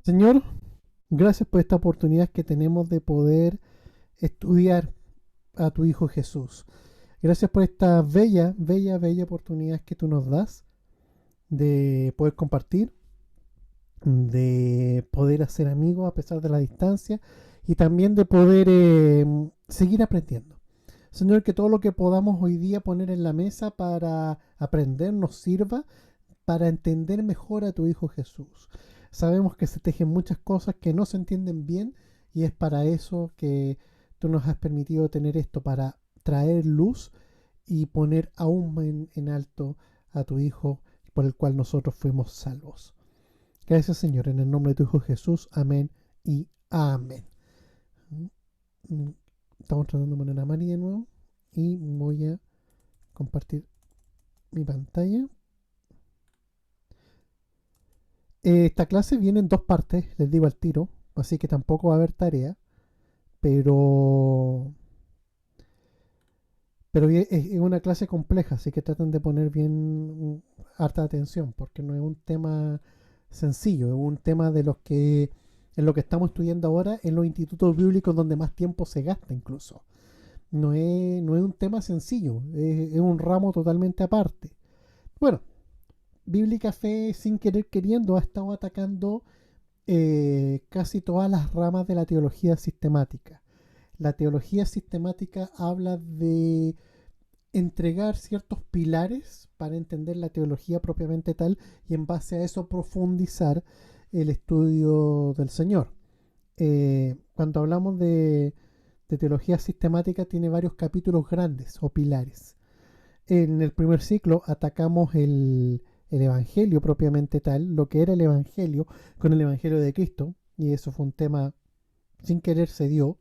Señor, gracias por esta oportunidad que tenemos de poder estudiar a tu Hijo Jesús. Gracias por esta bella oportunidad que tú nos das de poder compartir, de poder hacer amigos a pesar de la distancia y también de poder seguir aprendiendo. Señor, que todo lo que podamos hoy día poner en la mesa para aprender nos sirva para entender mejor a tu Hijo Jesús. Sabemos que se tejen muchas cosas que no se entienden bien y es para eso que tú nos has permitido tener esto, para traer luz y poner aún en alto a tu Hijo por el cual nosotros fuimos salvos. Gracias Señor, en el nombre de tu Hijo Jesús, amén y amén. Estamos tratando de poner a Mari de nuevo y voy a compartir mi pantalla. Esta clase viene en dos partes, les digo al tiro, así que tampoco va a haber tarea, pero, pero es una clase compleja, así que traten de poner bien harta atención, porque no es un tema sencillo, es un tema de los que en lo que estamos estudiando ahora en los institutos bíblicos donde más tiempo se gasta incluso. No es un tema sencillo, es un ramo totalmente aparte. Bueno, Bíblica Fe sin querer queriendo ha estado atacando casi todas las ramas de la teología sistemática. La teología sistemática habla de entregar ciertos pilares para entender la teología propiamente tal y en base a eso profundizar el estudio del Señor. Cuando hablamos de teología sistemática tiene varios capítulos grandes o pilares. En el primer ciclo atacamos el Evangelio propiamente tal, lo que era el Evangelio con el Evangelio de Cristo, y eso fue un tema sin querer se dio.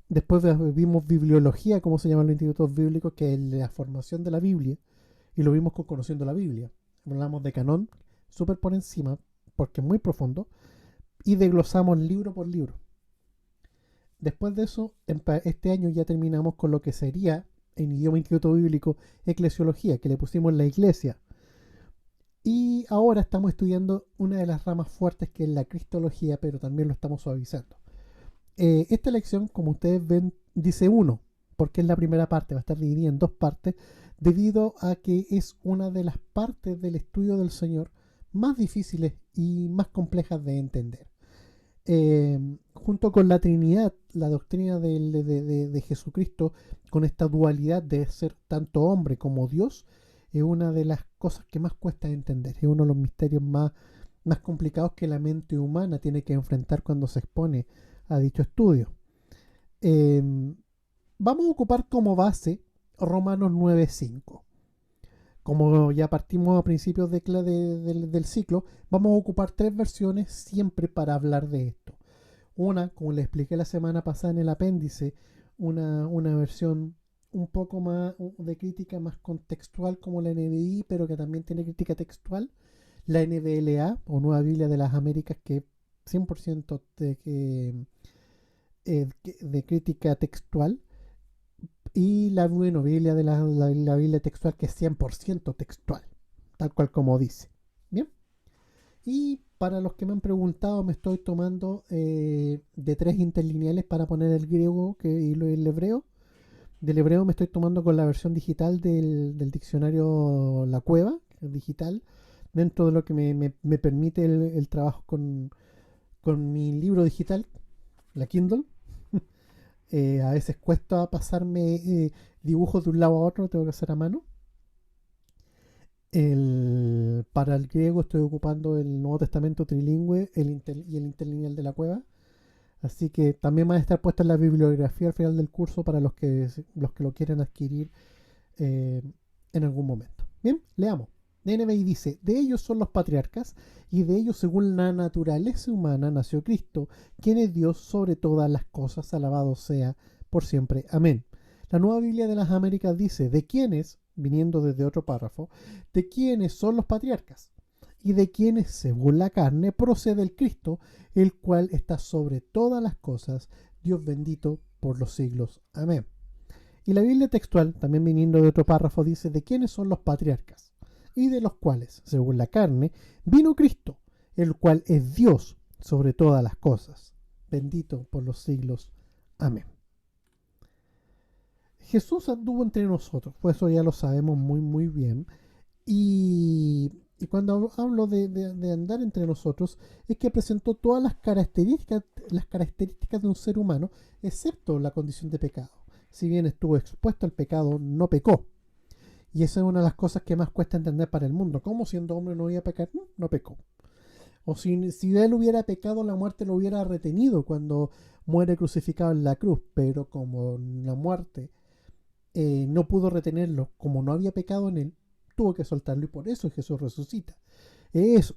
Después vimos bibliología, como se llama en los institutos bíblicos, que es la formación de la Biblia, y lo vimos con Conociendo la Biblia. Hablamos de Canón, súper por encima, porque es muy profundo, y desglosamos libro por libro. Después de eso, este año ya terminamos con lo que sería, en idioma instituto bíblico, eclesiología, que le pusimos la iglesia. Y ahora estamos estudiando una de las ramas fuertes que es la cristología, pero también lo estamos suavizando. Esta lección, como ustedes ven, dice uno, porque es la primera parte, va a estar dividida en dos partes, debido a que es una de las partes del estudio del Señor más difíciles y más complejas de entender. Junto con la Trinidad, la doctrina de Jesucristo, con esta dualidad de ser tanto hombre como Dios, es una de las cosas que más cuesta entender. Es uno de los misterios más complicados que la mente humana tiene que enfrentar cuando se expone a dicho estudio. Eh, Vamos a ocupar como base Romanos 9:5. Como ya partimos a principios del ciclo, vamos a ocupar tres versiones siempre para hablar de esto. Una, como les expliqué la semana pasada en el apéndice, una versión un poco más de crítica más contextual como la NBI, pero que también tiene crítica textual. La NBLA, o Nueva Biblia de las Américas, que 100% de crítica textual. Y la bueno, Biblia de la Biblia textual, que es 100% textual, tal cual como dice. Bien. Y para los que me han preguntado, me estoy tomando de tres interlineales para poner el griego y el hebreo. Del hebreo me estoy tomando con la versión digital del diccionario La Cueva, que es digital, dentro de lo que me permite el trabajo con mi libro digital, la Kindle. A veces cuesta pasarme dibujos de un lado a otro, tengo que hacer a mano. Para el griego estoy ocupando el Nuevo Testamento trilingüe y el interlineal de la cueva. Así que también van a estar puestas en la bibliografía al final del curso para los que lo quieran adquirir eh, en algún momento. Bien, leamos. NBI dice, de ellos son los patriarcas, y de ellos según la naturaleza humana nació Cristo, quien es Dios sobre todas las cosas, alabado sea por siempre. Amén. La Nueva Biblia de las Américas dice, de quienes, viniendo desde otro párrafo, de quienes son los patriarcas, y de quienes según la carne procede el Cristo, el cual está sobre todas las cosas, Dios bendito por los siglos. Amén. Y la Biblia textual, también viniendo de otro párrafo, dice de quiénes son los patriarcas, y de los cuales, según la carne, vino Cristo, el cual es Dios sobre todas las cosas, bendito por los siglos. Amén. Jesús anduvo entre nosotros, pues eso ya lo sabemos muy muy bien. Y cuando hablo de andar entre nosotros, es que presentó todas las características de un ser humano, excepto la condición de pecado. Si bien estuvo expuesto al pecado, no pecó. Y esa es una de las cosas que más cuesta entender para el mundo. ¿Cómo siendo hombre no iba a pecar? No, no pecó. O si él hubiera pecado, la muerte lo hubiera retenido cuando muere crucificado en la cruz. Pero como la muerte no pudo retenerlo, como no había pecado en él, tuvo que soltarlo y por eso Jesús resucita. Eso.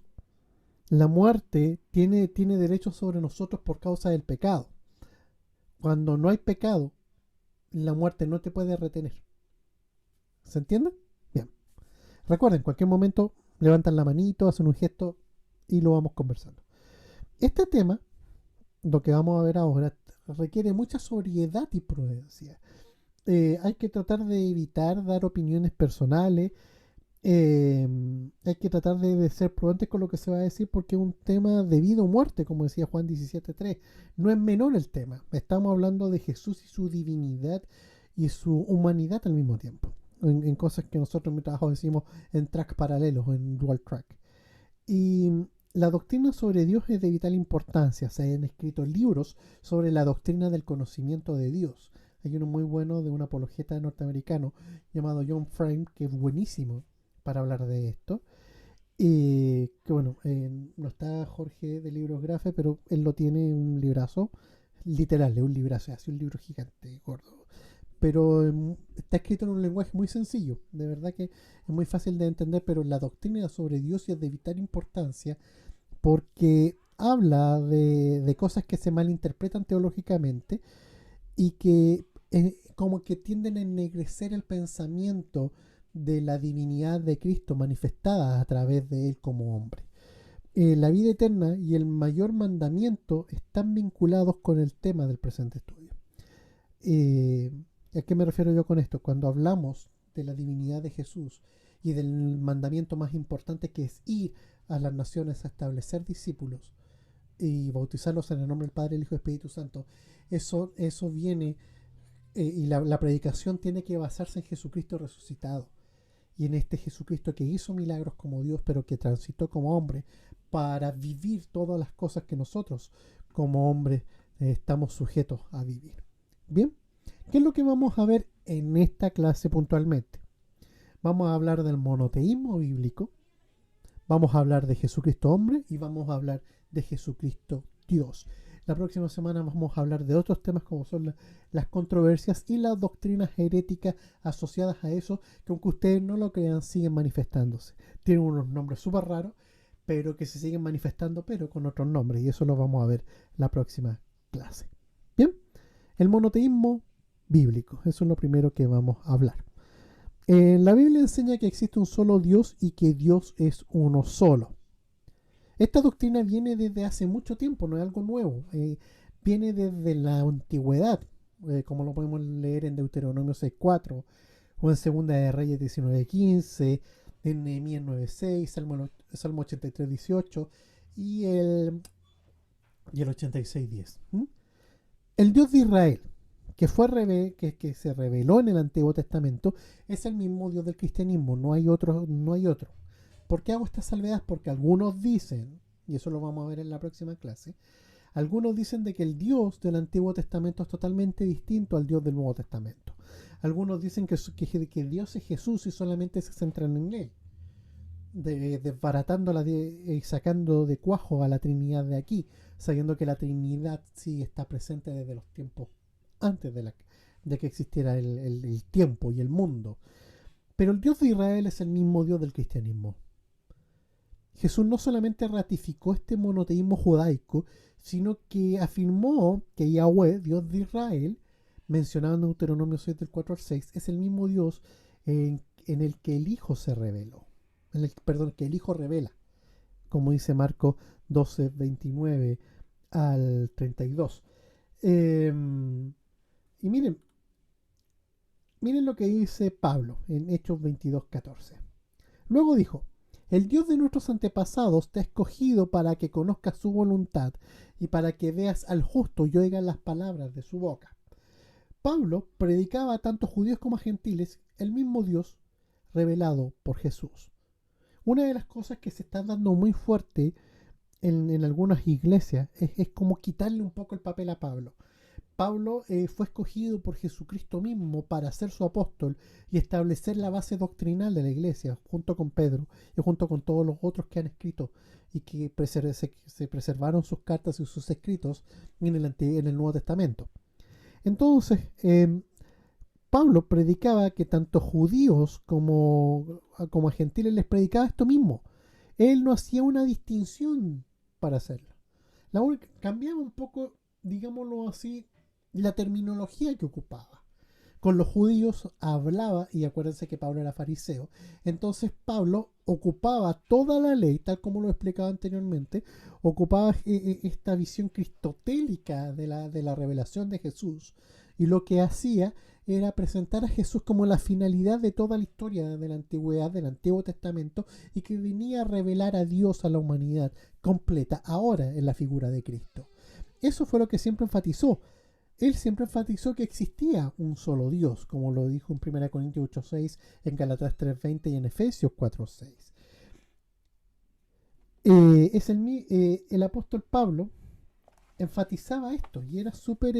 La muerte tiene derechos sobre nosotros por causa del pecado. Cuando no hay pecado, la muerte no te puede retener. ¿Se entiende? Bien. Recuerden, en cualquier momento levantan la manito, hacen un gesto y lo vamos conversando. Este tema, lo que vamos a ver ahora, requiere mucha sobriedad y prudencia. Hay que tratar de evitar dar opiniones personales. Hay que tratar de ser prudentes con lo que se va a decir porque es un tema de vida o muerte, como decía Juan 17:3. No es menor el tema. Estamos hablando de Jesús y su divinidad y su humanidad al mismo tiempo. En cosas que nosotros en mi trabajo decimos en track paralelos, en dual track. Y la doctrina sobre Dios es de vital importancia. Se han escrito libros sobre la doctrina del conocimiento de Dios. Hay uno muy bueno de un apologeta norteamericano llamado John Frame, que es buenísimo para hablar de esto. Y que bueno, no está Jorge de Libros Grafe, pero él lo tiene un librazo, literal, es un librazo, así un libro gigante, gordo. Pero está escrito en un lenguaje muy sencillo, de verdad que es muy fácil de entender, pero la doctrina sobre Dios es de vital importancia porque habla de cosas que se malinterpretan teológicamente y que como que tienden a ennegrecer el pensamiento de la divinidad de Cristo manifestada a través de él como hombre. La vida eterna y el mayor mandamiento están vinculados con el tema del presente estudio. ¿A qué me refiero yo con esto? Cuando hablamos de la divinidad de Jesús y del mandamiento más importante que es ir a las naciones a establecer discípulos y bautizarlos en el nombre del Padre, el Hijo y el Espíritu Santo, eso viene y la predicación tiene que basarse en Jesucristo resucitado y en este Jesucristo que hizo milagros como Dios, pero que transitó como hombre para vivir todas las cosas que nosotros como hombres estamos sujetos a vivir. Bien, ¿qué es lo que vamos a ver en esta clase puntualmente? Vamos a hablar del monoteísmo bíblico, vamos a hablar de Jesucristo hombre y vamos a hablar de Jesucristo Dios. La próxima semana vamos a hablar de otros temas como son las controversias y las doctrinas heréticas asociadas a eso, que aunque ustedes no lo crean, siguen manifestándose. Tienen unos nombres súper raros, pero que se siguen manifestando, pero con otros nombres, y eso lo vamos a ver la próxima clase. Bien, el monoteísmo bíblico, eso es lo primero que vamos a hablar. La Biblia enseña que existe un solo Dios y que Dios es uno solo. Esta doctrina viene desde hace mucho tiempo, no es algo nuevo. Viene desde la antigüedad, como lo podemos leer en Deuteronomio 6:4 o en Segunda de Reyes 19:15, en Nehemías 9:6, Salmo 83:18 y el 86:10. El Dios de Israel, que se reveló en el Antiguo Testamento, es el mismo Dios del cristianismo, no hay otro, no hay otro. ¿Por qué hago esta salvedad? Porque algunos dicen, y eso lo vamos a ver en la próxima clase, algunos dicen de que el Dios del Antiguo Testamento es totalmente distinto al Dios del Nuevo Testamento. Algunos dicen que Dios es Jesús y solamente se centran en él, desbaratándola y sacando de cuajo a la Trinidad de aquí, sabiendo que la Trinidad sí está presente desde los tiempos antes de que existiera el tiempo y el mundo. Pero el Dios de Israel es el mismo Dios del cristianismo. Jesús no solamente ratificó este monoteísmo judaico, sino que afirmó que Yahweh, Dios de Israel, mencionado en Deuteronomio 6 del 4 al 6, es el mismo Dios en el que el Hijo se reveló. Que el Hijo revela, como dice Marcos 12, 29 al 32. Y miren lo que dice Pablo en Hechos 22, 14. Luego dijo, El Dios de nuestros antepasados te ha escogido para que conozcas su voluntad y para que veas al justo y oigas las palabras de su boca. Pablo predicaba a tanto judíos como a gentiles el mismo Dios revelado por Jesús. Una de las cosas que se está dando muy fuerte en algunas iglesias es como quitarle un poco el papel a Pablo. Pablo fue escogido por Jesucristo mismo para ser su apóstol y establecer la base doctrinal de la iglesia, junto con Pedro y junto con todos los otros que han escrito y que se preservaron sus cartas y sus escritos en el Nuevo Testamento. Entonces, Pablo predicaba que tanto judíos como a gentiles les predicaba esto mismo. Él no hacía una distinción para hacerlo. Cambiaba un poco, digámoslo así, la terminología que ocupaba. Con los judíos hablaba, y acuérdense que Pablo era fariseo, entonces Pablo ocupaba toda la ley, tal como lo explicaba anteriormente, ocupaba esta visión cristotélica de la revelación de Jesús, y lo que hacía era presentar a Jesús como la finalidad de toda la historia de la antigüedad, del Antiguo Testamento, y que venía a revelar a Dios a la humanidad completa, ahora en la figura de Cristo. Eso fue lo que siempre enfatizó. Él siempre enfatizó que existía un solo Dios, como lo dijo en 1 Corintios 8:6, en Galatas 3:20 y en Efesios 4:6. El apóstol Pablo enfatizaba esto y era súper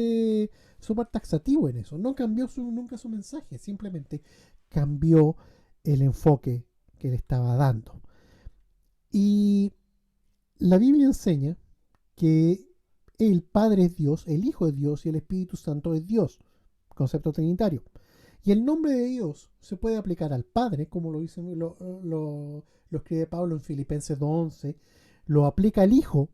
taxativo en eso. No cambió nunca su mensaje, simplemente cambió el enfoque que le estaba dando. Y la Biblia enseña que el Padre es Dios, el Hijo es Dios y el Espíritu Santo es Dios, concepto trinitario. Y el nombre de Dios se puede aplicar al Padre, como lo escribe Pablo en Filipenses 2:11, lo aplica al Hijo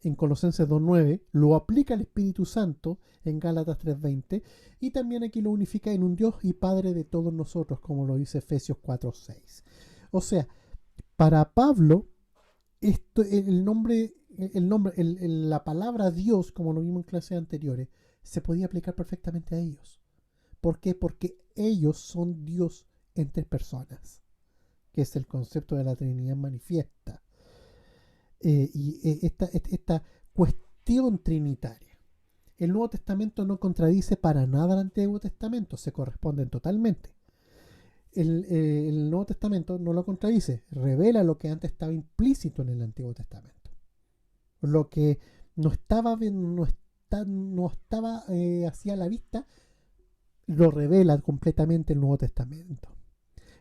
en Colosenses 2:9, lo aplica al Espíritu Santo en Gálatas 3:20 y también aquí lo unifica en un Dios y Padre de todos nosotros, como lo dice Efesios 4:6. O sea, para Pablo, la palabra Dios, como lo vimos en clases anteriores, se podía aplicar perfectamente a ellos. ¿Por qué? Porque ellos son Dios en tres personas, que es el concepto de la Trinidad manifiesta. Esta cuestión trinitaria. El Nuevo Testamento no contradice para nada al Antiguo Testamento, se corresponden totalmente. El Nuevo Testamento no lo contradice, revela lo que antes estaba implícito en el Antiguo Testamento. Lo que no estaba hacia la vista, lo revela completamente el Nuevo Testamento.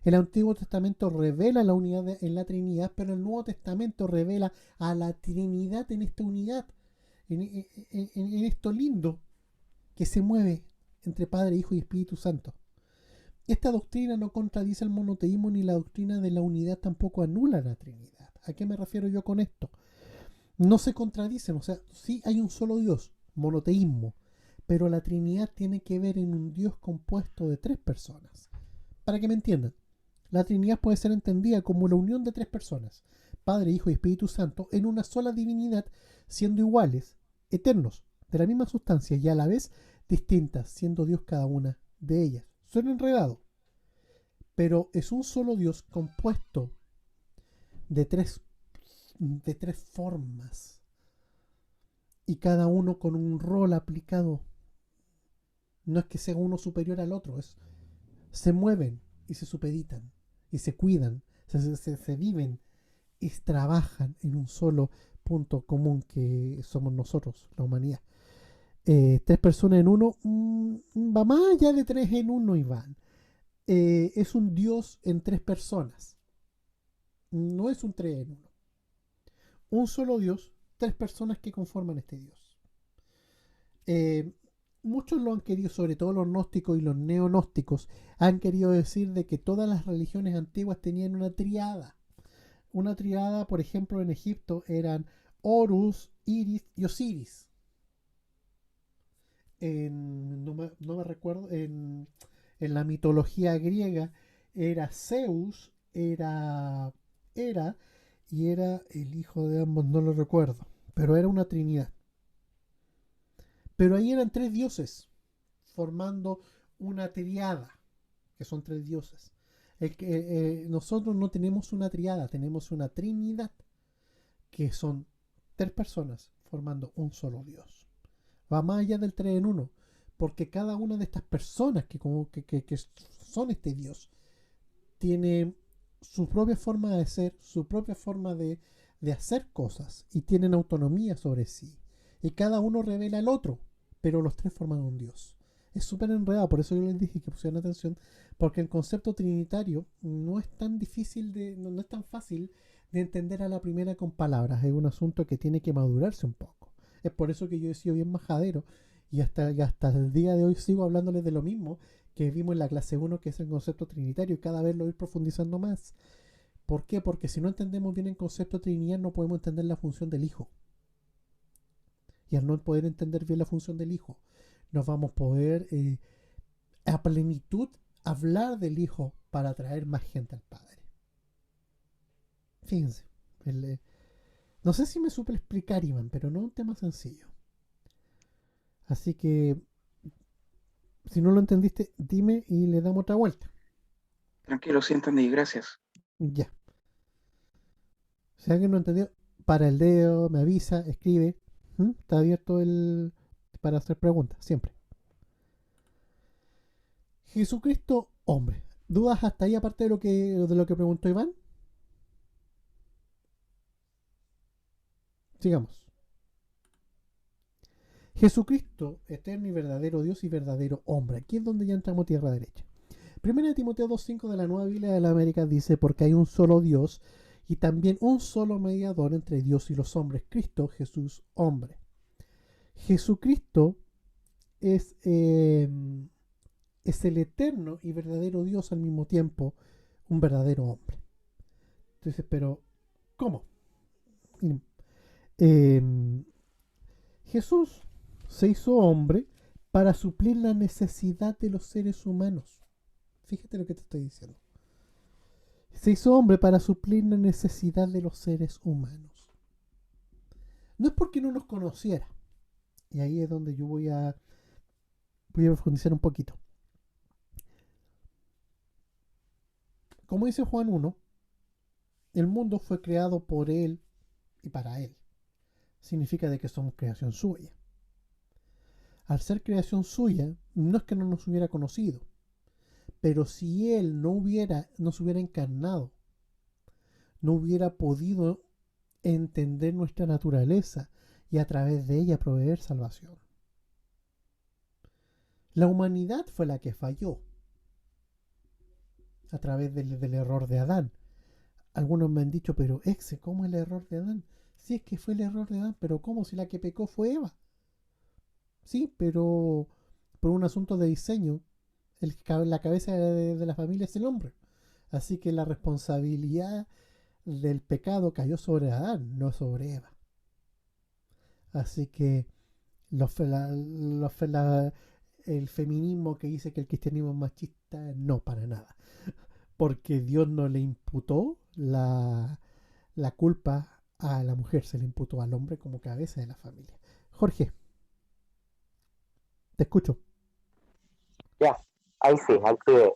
El Antiguo Testamento revela la unidad en la Trinidad, pero el Nuevo Testamento revela a la Trinidad en esta unidad, en esto lindo que se mueve entre Padre, Hijo y Espíritu Santo. Esta doctrina no contradice el monoteísmo ni la doctrina de la unidad tampoco anula la Trinidad. ¿A qué me refiero yo con esto? No se contradicen, o sea, sí hay un solo Dios, monoteísmo, pero la Trinidad tiene que ver en un Dios compuesto de tres personas. Para que me entiendan, la Trinidad puede ser entendida como la unión de tres personas, Padre, Hijo y Espíritu Santo, en una sola divinidad, siendo iguales, eternos, de la misma sustancia y a la vez distintas, siendo Dios cada una de ellas. Suena enredado, pero es un solo Dios compuesto de tres formas y cada uno con un rol aplicado. No es que sea uno superior al otro, se mueven y se supeditan y se cuidan, se viven y trabajan en un solo punto común que somos nosotros, la humanidad. Tres personas en uno, va más allá de tres en uno, Iván. Es un Dios en tres personas. No es un tres en uno. Un solo Dios, tres personas que conforman este Dios. Eh, Muchos lo han querido, sobre todo los gnósticos y los neognósticos, han querido decir de que todas las religiones antiguas tenían una triada. Una triada, por ejemplo, en Egipto eran Horus, Iris y Osiris. No me recuerdo, en la mitología griega era Zeus, era Hera y era el hijo de ambos, no lo recuerdo, pero era una trinidad. Pero ahí eran tres dioses formando una triada, que son tres dioses. Nosotros no tenemos una triada, tenemos una trinidad, que son tres personas formando un solo Dios. Va más allá del tres en uno, porque cada una de estas personas que son este Dios tiene su propia forma de ser, su propia forma de hacer cosas y tienen autonomía sobre sí. Y cada uno revela al otro, pero los tres forman un Dios. Es súper enredado, por eso yo les dije que pusieran atención, porque el concepto trinitario no es tan difícil no es tan fácil de entender a la primera con palabras. Es un asunto que tiene que madurarse un poco. Es por eso que yo he sido bien majadero y hasta el día de hoy sigo hablándoles de lo mismo que vimos en la clase 1, que es el concepto trinitario, y cada vez lo ir profundizando más. ¿Por qué? Porque si no entendemos bien el concepto trinidad, no podemos entender la función del Hijo. Y al no poder entender bien la función del Hijo, no vamos a poder a plenitud hablar del Hijo para atraer más gente al Padre. Fíjense. No sé si me supe explicar, Iván, pero no es un tema sencillo. Así que, si no lo entendiste, dime y le damos otra vuelta. Tranquilo, sí entendí, gracias. Ya. Si alguien no entendió, para el dedo, me avisa, escribe. Está abierto para hacer preguntas, siempre. Jesucristo, hombre. ¿Dudas hasta ahí aparte de lo que preguntó Iván? Sigamos. Jesucristo, eterno y verdadero Dios y verdadero hombre. Aquí es donde ya entramos tierra derecha. Primera de Timoteo 2.5 de la Nueva Biblia de la América dice, porque hay un solo Dios y también un solo mediador entre Dios y los hombres, Cristo Jesús, hombre. Jesucristo es, eh, es el eterno y verdadero Dios al mismo tiempo, un verdadero hombre. Entonces, pero, ¿cómo? Eh, Jesús se hizo hombre para suplir la necesidad de los seres humanos. Fíjate lo que te estoy diciendo. Se hizo hombre para suplir la necesidad de los seres humanos. No es porque no nos conociera. Y ahí es donde yo voy a profundizar un poquito. Como dice Juan 1, el mundo fue creado por él y para él. Significa de que somos creación suya. Al ser creación suya, no es que no nos hubiera conocido, pero si él no se hubiera encarnado, no hubiera podido entender nuestra naturaleza y a través de ella proveer salvación. La humanidad fue la que falló a través del error de Adán. Algunos me han dicho, pero ¿cómo el error de Adán? Sí, es que fue el error de Adán, pero ¿cómo si la que pecó fue Eva? Sí, pero por un asunto de diseño, la cabeza de la familia es el hombre. Así que la responsabilidad del pecado cayó sobre Adán, no sobre Eva. Así que el feminismo que dice que el cristianismo es machista, no, para nada. Porque Dios no le imputó la culpa a la mujer, se le imputó al hombre como cabeza de la familia. Jorge, te escucho. Ya, ahí sí, al pie.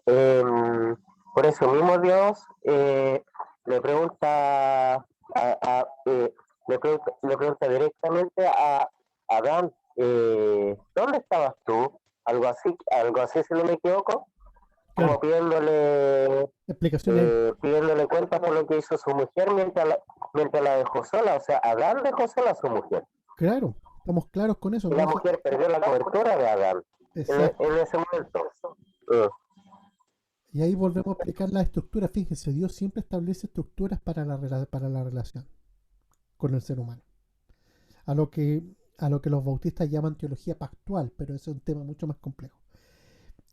Por eso mismo Dios le pregunta le pregunta directamente a Adán, ¿dónde estabas tú? Algo así si no me equivoco, como Claro, explicaciones. pidiéndole cuenta por lo que hizo su mujer mientras la dejó sola. O sea, Adán dejó sola a su mujer. Claro, estamos claros con eso. Y la Entonces, mujer perdió la cobertura de Adán exacto. en ese momento. Eh, Y ahí volvemos a explicar la estructura. Fíjense, Dios siempre establece estructuras para la relación con el ser humano. A lo que, a lo que los bautistas llaman teología pactual, pero eso es un tema mucho más complejo.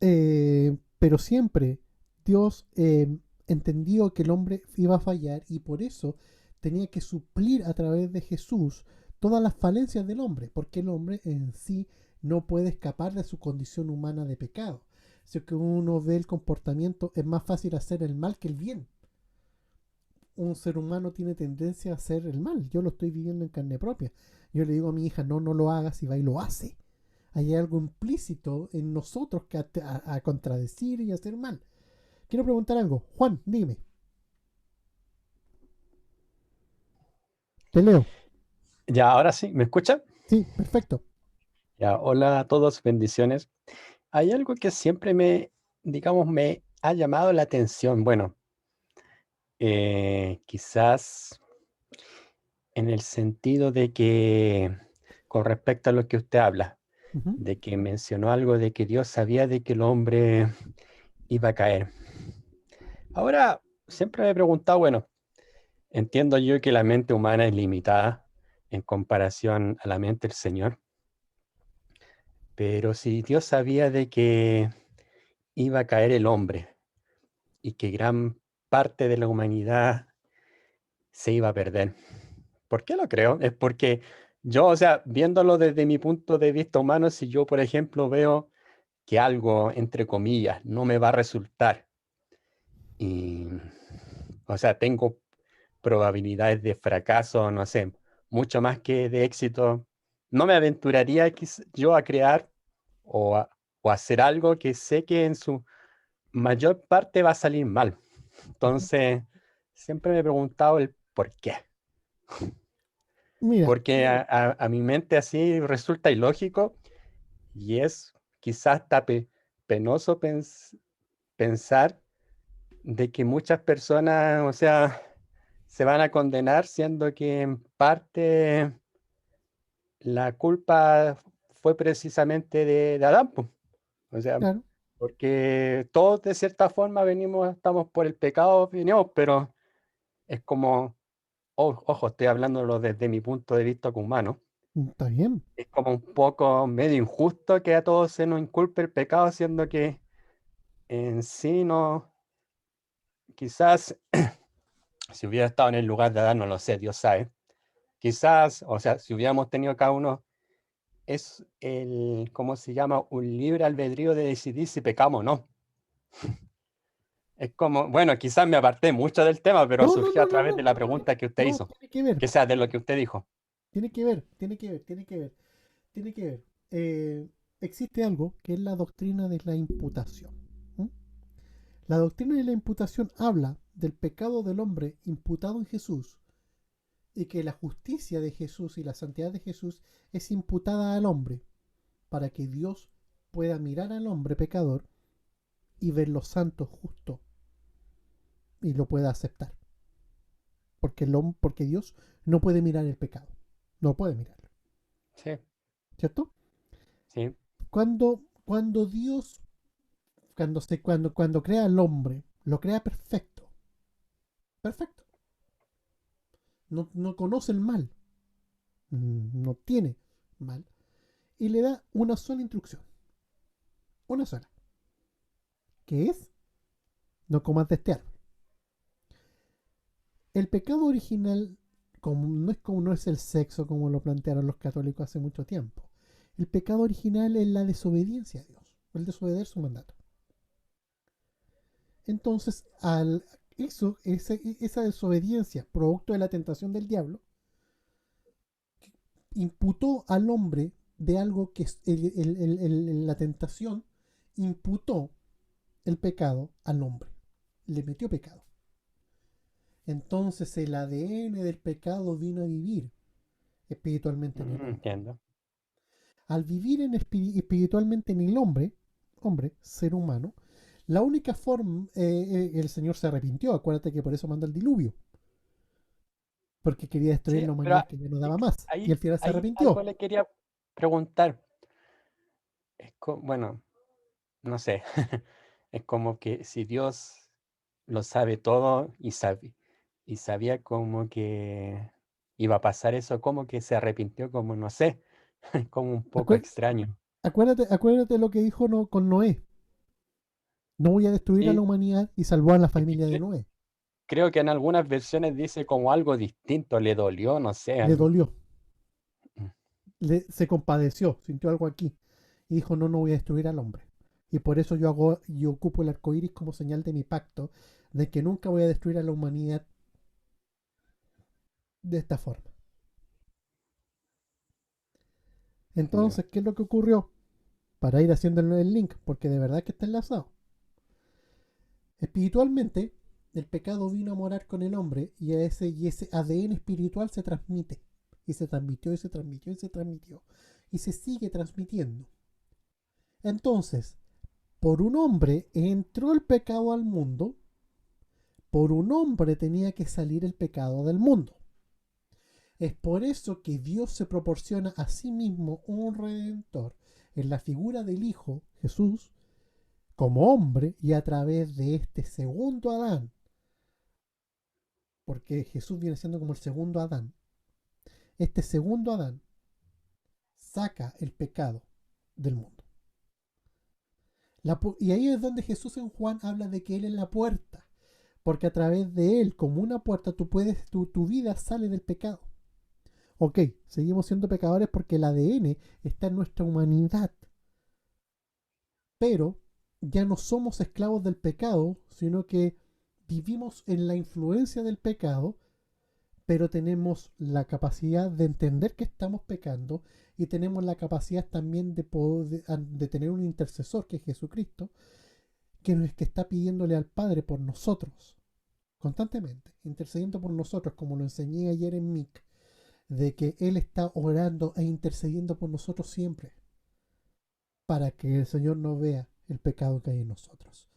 Pero siempre Dios entendió que el hombre iba a fallar y por eso tenía que suplir a través de Jesús todas las falencias del hombre, porque el hombre en sí no puede escapar de su condición humana de pecado. Si que uno ve el comportamiento, es más fácil hacer el mal que el bien. Un ser humano tiene tendencia a hacer el mal. Yo lo estoy viviendo en carne propia. Yo le digo a mi hija, no, no lo hagas, y va y lo hace. Hay algo implícito en nosotros que a contradecir y hacer mal. Quiero preguntar algo. Juan, dime. Te leo. Ya, ahora sí, ¿me escucha? Sí, perfecto. Ya, hola a todos, bendiciones. Hay algo que siempre digamos, me ha llamado la atención. Bueno, quizás en el sentido de que, con respecto a lo que usted habla, Ujú. de que mencionó algo de que Dios sabía de que el hombre iba a caer. Ahora, siempre me he preguntado, bueno, entiendo yo que la mente humana es limitada en comparación a la mente del Señor, pero si Dios sabía de que iba a caer el hombre y que gran parte de la humanidad se iba a perder. ¿Por qué lo creo? Es porque yo, o sea, viéndolo desde mi punto de vista humano, si yo, por ejemplo, veo que algo, entre comillas, no me va a resultar y, o sea, tengo probabilidades de fracaso, no sé, mucho más que de éxito, no me aventuraría yo a crear o hacer algo que sé que en su mayor parte va a salir mal. Ujú. Entonces, siempre me he preguntado el por qué. Mira, Porque a mi mente así resulta ilógico y es quizás hasta penoso pensar de que muchas personas, o sea, se van a condenar siendo que en parte la culpa fue precisamente de Adán, po. O sea, claro. porque todos de cierta forma estamos por el pecado, venimos, pero es como, ojo, estoy hablándolo desde mi punto de vista como humano. Está bien. Es como un poco medio injusto que a todos se nos inculpe el pecado, siendo que en sí no, quizás si hubiera estado en el lugar de Adán, no lo sé, Dios sabe. Quizás, o sea, si hubiéramos tenido cada uno, es el, ¿cómo se llama? Un libre albedrío de decidir si pecamos o no. Es como, bueno, quizás me aparté mucho del tema, pero No, no, surgió no, a no, través no. de la pregunta que usted No, hizo, tiene que ver. que sea de lo que usted dijo. Tiene que ver. Tiene que ver. Tiene que ver. Tiene que ver. Existe algo que es la doctrina de la imputación. ¿M? La doctrina de la imputación habla del pecado del hombre imputado en Jesús y que la justicia de Jesús y la santidad de Jesús es imputada al hombre para que Dios pueda mirar al hombre pecador y verlo santo, justo y lo pueda aceptar. Porque Dios no puede mirar el pecado. No puede mirarlo. Sí, ¿Cierto? sí. Cuando Dios, cuando crea al hombre, lo crea perfecto. Perfecto. No, no conoce el mal. No tiene mal. Y le da una sola instrucción. Una sola. Que es no comas de este árbol. El pecado original como no es el sexo como lo plantearon los católicos hace mucho tiempo. El pecado original es la desobediencia a Dios, el desobedecer su mandato. Entonces, esa desobediencia, producto de la tentación del diablo, imputó al hombre de algo que la tentación imputó el pecado al hombre, le metió pecado. Entonces el ADN del pecado vino a vivir espiritualmente en el hombre. Entiendo. Al vivir espiritualmente en el hombre, ser humano, la única forma, el Señor se arrepintió, acuérdate que por eso manda el diluvio, porque quería destruir Sí, la pero humanidad que ya no daba más, y ahí, al final se ahí algo arrepintió. le quería preguntar. Bueno, no sé, es como que si Dios lo sabe todo y sabía como que iba a pasar eso, como que se arrepintió, como no sé, como un poco Acuérdate, extraño. acuérdate lo que dijo con Noé. No voy a destruir a la Sí, humanidad y salvó a la es que familia de Noé. creo que en algunas versiones dice como algo distinto, le dolió, no sé. Le dolió, Mm, se compadeció, sintió algo aquí y dijo, no, no voy a destruir al hombre. Y por eso yo ocupo el arco iris como señal de mi pacto, de que nunca voy a destruir a la humanidad de esta forma. ya. Entonces, ¿qué es lo que ocurrió? Para ir haciendo el link, porque de verdad que está enlazado. Espiritualmente, el pecado vino a morar con el hombre y ese ADN espiritual se transmite. Y se transmitió, y se transmitió, y se transmitió. Y se sigue transmitiendo. Entonces, por un hombre entró el pecado al mundo, por un hombre tenía que salir el pecado del mundo. Es por eso que Dios se proporciona a sí mismo un redentor en la figura del Hijo, Jesús, como hombre y a través de este segundo Adán, porque Jesús viene siendo como el segundo Adán. Este segundo Adán saca el pecado del mundo. Y ahí es donde Jesús en Juan habla de que Él es la puerta, porque a través de Él, como una puerta, tu vida sale del pecado. Ok, seguimos siendo pecadores porque el ADN está en nuestra humanidad, pero ya no somos esclavos del pecado, sino que vivimos en la influencia del pecado, pero tenemos la capacidad de entender que estamos pecando y tenemos la capacidad también de tener un intercesor, que es Jesucristo, que está pidiéndole al Padre por nosotros, constantemente, intercediendo por nosotros, como lo enseñé ayer en Mic, de que Él está orando e intercediendo por nosotros siempre, para que el Señor no vea el pecado que hay en nosotros.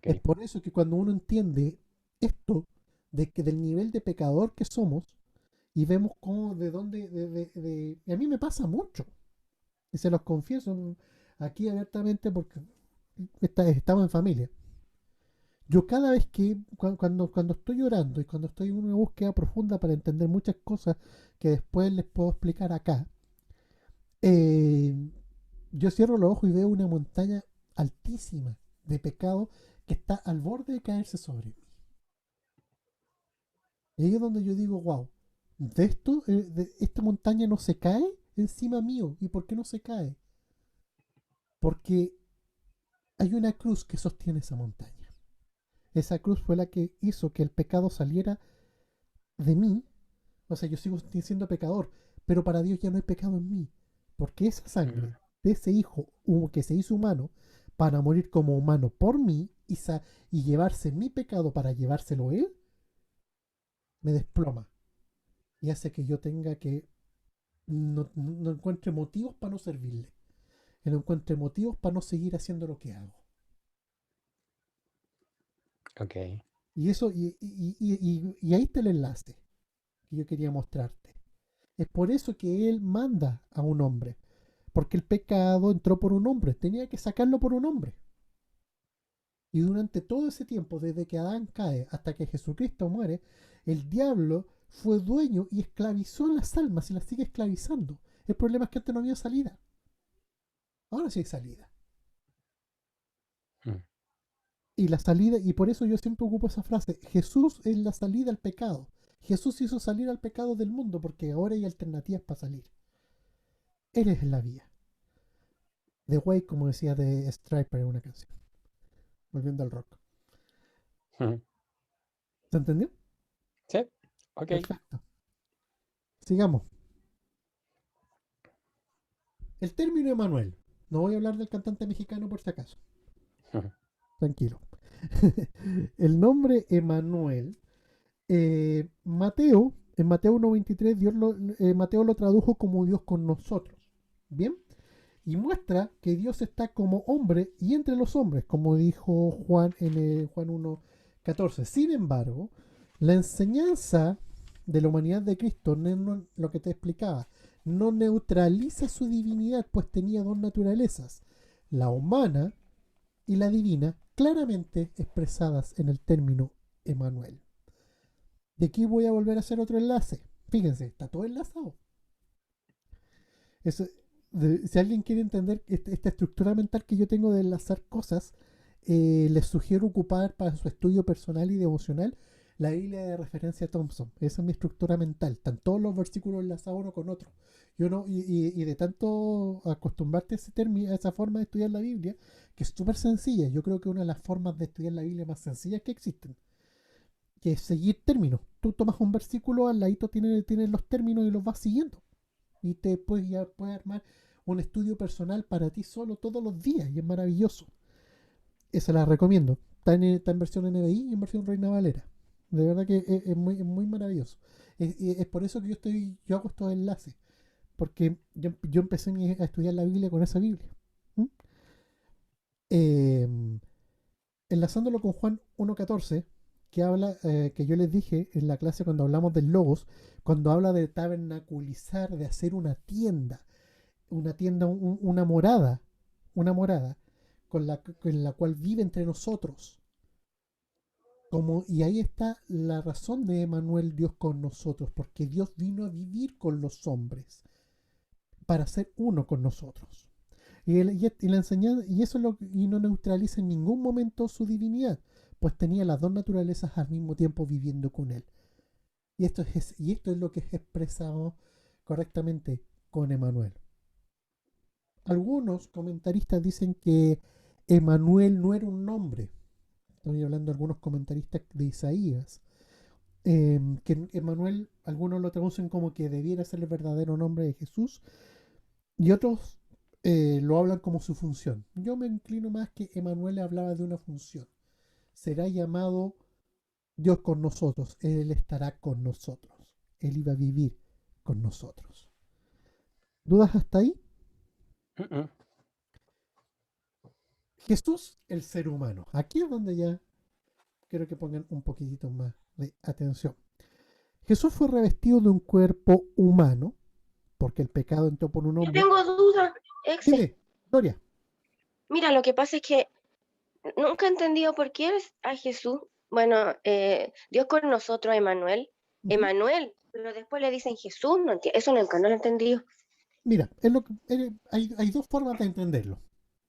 Es Ok. por eso que cuando uno entiende esto, de que del nivel de pecador que somos, y vemos cómo, de dónde, y a mí me pasa mucho, y se los confieso aquí abiertamente porque estamos en familia. Yo cada vez que, cuando estoy orando y cuando estoy en una búsqueda profunda para entender muchas cosas que después les puedo explicar acá, eh, yo cierro los ojos y veo una montaña altísima de pecado que está al borde de caerse sobre mí. Y ahí es donde yo digo, wow, esta montaña no se cae encima mío. ¿Y por qué no se cae? Porque hay una cruz que sostiene esa montaña. Esa cruz fue la que hizo que el pecado saliera de mí. O sea, yo sigo siendo pecador, pero para Dios ya no hay pecado en mí. Porque esa Mm, sangre de ese hijo que se hizo humano para morir como humano por mí y llevarse mi pecado para llevárselo él, me desploma y hace que yo tenga que no encuentre motivos para no servirle, que no encuentre motivos para no seguir haciendo lo que hago. ok. Y eso, y ahí está el enlace que yo quería mostrarte. Es por eso que él manda a un hombre, porque el pecado entró por un hombre, tenía que sacarlo por un hombre. Y durante todo ese tiempo, desde que Adán cae hasta que Jesucristo muere, el diablo fue dueño y esclavizó las almas y las sigue esclavizando. El problema es que antes no había salida. Ahora sí hay salida. Mm, Y la salida, y por eso yo siempre ocupo esa frase, Jesús es la salida al pecado. Jesús hizo salir al pecado del mundo porque ahora hay alternativas para salir. Él es la vía. The Way, como decía de Striper en una canción. Volviendo al rock. mm. ¿Se entendió? Sí, ok. Perfecto. Sigamos. El término Emanuel. No voy a hablar del cantante mexicano por si acaso. Tranquilo. El nombre Emanuel, Mateo, en Mateo 1.23, Mateo lo tradujo como Dios con nosotros. ¿Bien? Y muestra que Dios está como hombre y entre los hombres, como dijo Juan en Juan 1.14. Sin embargo, la enseñanza de la humanidad de Cristo, lo que te explicaba, no neutraliza su divinidad, pues tenía dos naturalezas, la humana y la divina, claramente expresadas en el término Emanuel. De aquí voy a volver a hacer otro enlace. Fíjense, está todo enlazado. Eso, si alguien quiere entender esta estructura mental que yo tengo de enlazar cosas, les sugiero ocupar para su estudio personal y devocional la Biblia de referencia Thompson. Esa es mi estructura mental. Están todos los versículos enlazados uno con otro. Yo no, y de tanto acostumbrarte a, a esa forma de estudiar la Biblia, que es súper sencilla. Yo creo que una de las formas de estudiar la Biblia más sencillas que existen, que es seguir términos. Tú tomas un versículo, al ladito tienes los términos y los vas siguiendo. Y ya puedes armar un estudio personal para ti solo todos los días y es maravilloso. Esa la recomiendo. está en versión NBI y en versión Reina Valera. De verdad que es muy maravilloso. Es por eso que yo hago estos enlaces. Porque yo empecé a estudiar la Biblia con esa Biblia. ¿Mm? Eh, Enlazándolo con Juan 1.14, que habla, que yo les dije en la clase cuando hablamos del Logos, cuando habla de tabernaculizar, de hacer una tienda, una morada con la cual vive entre nosotros. Y ahí está la razón de Emmanuel, Dios con nosotros, porque Dios vino a vivir con los hombres para ser uno con nosotros. Y la enseñanza, y no neutraliza en ningún momento su divinidad, pues tenía las dos naturalezas al mismo tiempo viviendo con él. Y esto es lo que es expresado correctamente con Emmanuel. Algunos comentaristas dicen que Emmanuel no era un nombre. Estoy hablando de algunos comentaristas de Isaías. Que Emmanuel, algunos lo traducen como que debiera ser el verdadero nombre de Jesús, y otros lo hablan como su función. Yo me inclino más que Emmanuel hablaba de una función. Será llamado Dios con nosotros. Él estará con nosotros. Él iba a vivir con nosotros. ¿Dudas hasta ahí? Mm-mm. Jesús, el ser humano. Aquí es donde ya quiero que pongan un poquitito más de atención. Jesús fue revestido de un cuerpo humano, porque el pecado entró por un Yo hombre. tengo dudas, Exe. Dime, Gloria. Mira, lo que pasa es que nunca he entendido por qué es a Jesús. Bueno, Dios con nosotros, Emmanuel. Ujú. Emmanuel, pero después le dicen Jesús. Eso nunca no lo he entendido. Mira, hay dos formas de entenderlo.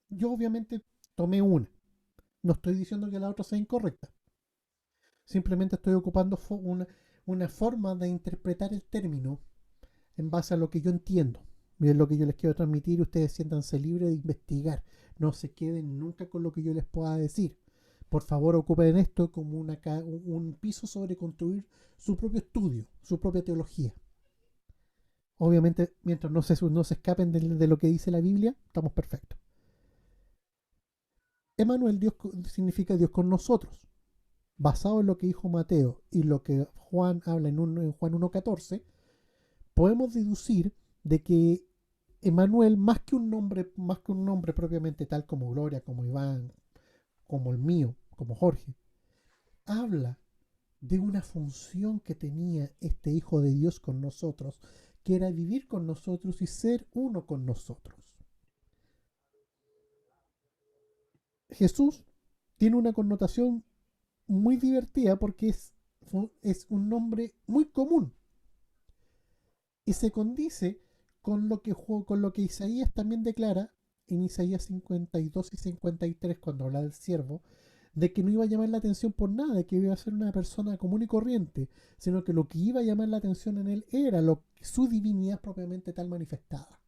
Yo obviamente tomé una. No estoy diciendo que la otra sea incorrecta. Simplemente estoy ocupando una forma de interpretar el término en base a lo que yo entiendo. Y es lo que yo les quiero transmitir y ustedes siéntanse libres de investigar. No se queden nunca con lo que yo les pueda decir. Por favor, ocupen esto como un piso sobre construir su propio estudio, su propia teología. Obviamente, mientras no se escapen de lo que dice la Biblia, estamos perfectos. Emmanuel, significa Dios con nosotros. Basado en lo que dijo Mateo y lo que Juan habla en Juan 1.14, podemos deducir de que Emmanuel, más que un nombre propiamente tal como Gloria, como Iván, como el mío, como Jorge, habla de una función que tenía este Hijo de Dios con nosotros, que era vivir con nosotros y ser uno con nosotros. Jesús tiene una connotación muy divertida porque es un nombre muy común y se condice con lo que Isaías también declara en Isaías 52 y 53 cuando habla del siervo, de que no iba a llamar la atención por nada, de que iba a ser una persona común y corriente, sino que lo que iba a llamar la atención en él era su divinidad propiamente tal manifestada.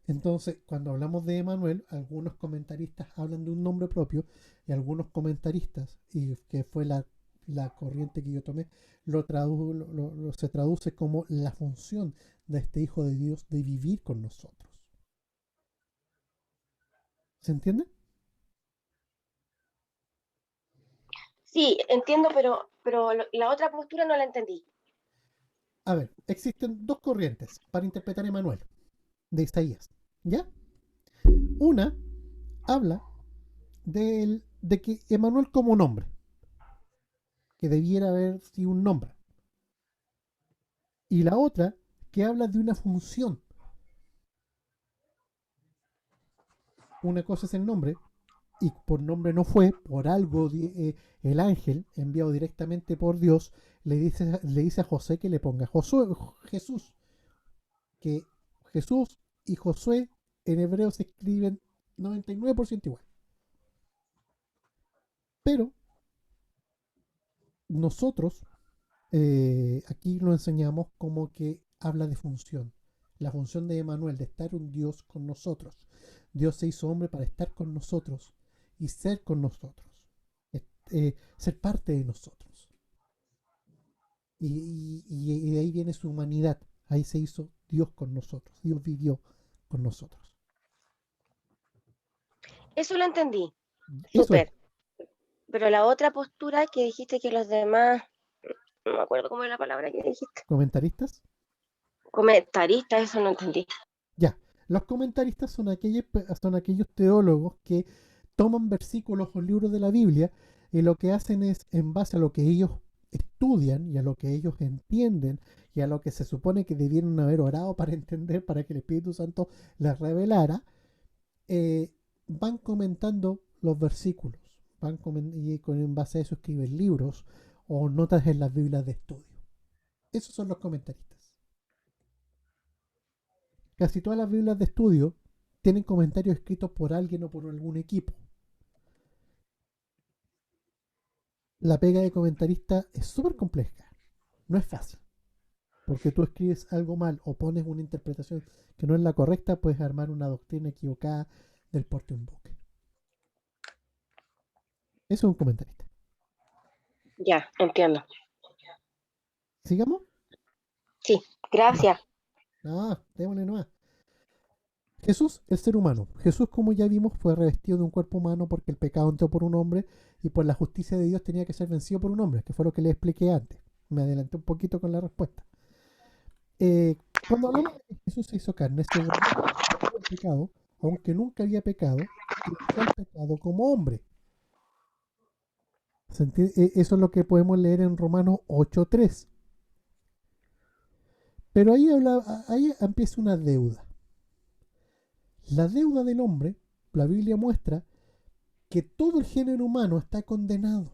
Entonces, cuando hablamos de Emmanuel, algunos comentaristas hablan de un nombre propio y algunos comentaristas, y que fue la corriente que yo tomé, se traduce como la función de este Hijo de Dios de vivir con nosotros. ¿Se entiende? Sí, entiendo, pero la otra postura no la entendí. A ver, existen dos corrientes para interpretar Emmanuel de Isaías. ¿Ya? Una habla de que Emmanuel como nombre, que debiera haber sido un nombre. Y la otra que habla de una función. Una cosa es el nombre, y por nombre no fue, por algo el ángel enviado directamente por Dios le dice a José que le ponga Jesús, que Jesús y Josué en hebreo se escriben 99% igual. Pero nosotros aquí lo enseñamos como que habla de función. La función de Emmanuel, de estar un Dios con nosotros. Dios se hizo hombre para estar con nosotros y ser con nosotros. Ser parte de nosotros. Y de ahí viene su humanidad. Ahí se hizo Dios con nosotros. Dios vivió con nosotros. Eso lo entendí. Eso es. Súper. Pero la otra postura que dijiste que los demás, no me acuerdo cómo es la palabra que dijiste, ¿Comentaristas? comentaristas, eso no entendí. Ya. Los comentaristas son aquellos teólogos que toman versículos o libros de la Biblia y lo que hacen es, en base a lo que ellos estudian y a lo que ellos entienden y a lo que se supone que debieron haber orado para entender, para que el Espíritu Santo les revelara, eh, van comentando los versículos, en base a eso escriben libros o notas en las Biblias de estudio. Esos son los comentaristas. Casi todas las Biblias de estudio tienen comentarios escritos por alguien o por algún equipo. La pega de comentarista es súper compleja, no es fácil. Porque tú escribes algo mal o pones una interpretación que no es la correcta, puedes armar una doctrina equivocada del porte un buque. Eso es un comentarista. Ya, entiendo. ¿Sigamos? Sí, gracias. No, démosle nomás. Jesús, el ser humano. Jesús, como ya vimos, fue revestido de un cuerpo humano porque el pecado entró por un hombre y por la justicia de Dios tenía que ser vencido por un hombre, que fue lo que le expliqué antes. Me adelanté un poquito con la respuesta. Cuando hablamos de que Jesús se hizo carne, se volvió el pecado, aunque nunca había pecado, y usó el pecado como hombre. Eso es lo que podemos leer en Romanos 8:3. Pero ahí empieza una deuda. La deuda del hombre, la Biblia muestra que todo el género humano está condenado,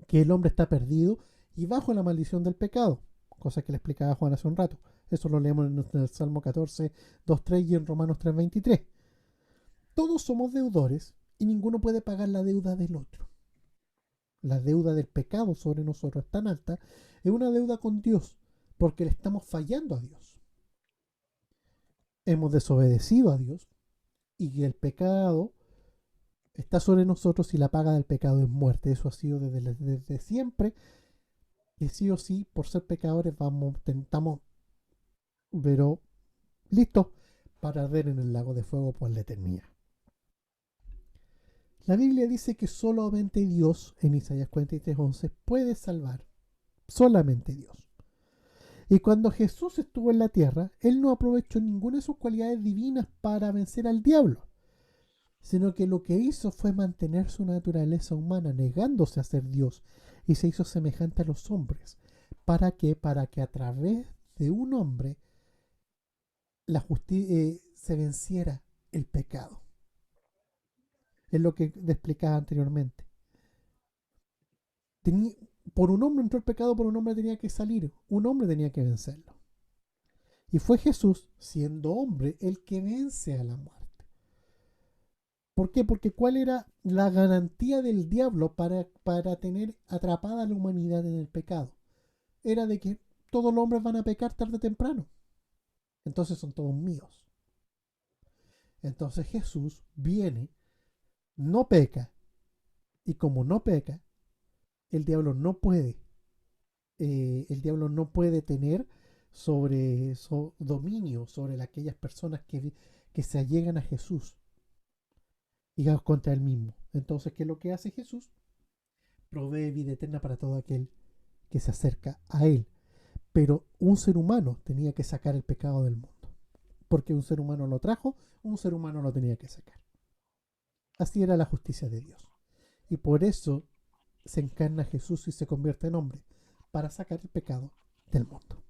que el hombre está perdido y bajo la maldición del pecado, cosa que le explicaba Juan hace un rato. Eso lo leemos en el Salmo 14, 2:3 y en Romanos 3:23. Todos somos deudores y ninguno puede pagar la deuda del otro. La deuda del pecado sobre nosotros es tan alta, es una deuda con Dios, porque le estamos fallando a Dios. Hemos desobedecido a Dios y el pecado está sobre nosotros y la paga del pecado es muerte. Eso ha sido desde siempre. Y sí o sí, por ser pecadores, tentamos, pero listos para arder en el lago de fuego por la eternidad. La Biblia dice que solamente Dios, en Isaías 43:11, puede salvar. Solamente Dios. Y cuando Jesús estuvo en la tierra, Él no aprovechó ninguna de sus cualidades divinas para vencer al diablo, sino que lo que hizo fue mantener su naturaleza humana, negándose a ser Dios, y se hizo semejante a los hombres. ¿Para qué? Para que a través de un hombre se venciera el pecado. Es lo que le explicaba anteriormente. Por un hombre entró el pecado, por un hombre tenía que salir, un hombre tenía que vencerlo. Y fue Jesús, siendo hombre, el que vence a la muerte. ¿Por qué? Porque ¿cuál era la garantía del diablo para tener atrapada a la humanidad en el pecado? Era de que todos los hombres van a pecar tarde o temprano. Entonces son todos míos. Entonces Jesús viene, no peca, y como no peca, el diablo no puede tener dominio sobre aquellas personas que se allegan a Jesús y contra él mismo. Entonces, ¿qué es lo que hace Jesús? Provee vida eterna para todo aquel que se acerca a él. Pero un ser humano tenía que sacar el pecado del mundo. Porque un ser humano lo trajo, un ser humano lo tenía que sacar. Así era la justicia de Dios. Y por eso se encarna Jesús y se convierte en hombre, para sacar el pecado del mundo.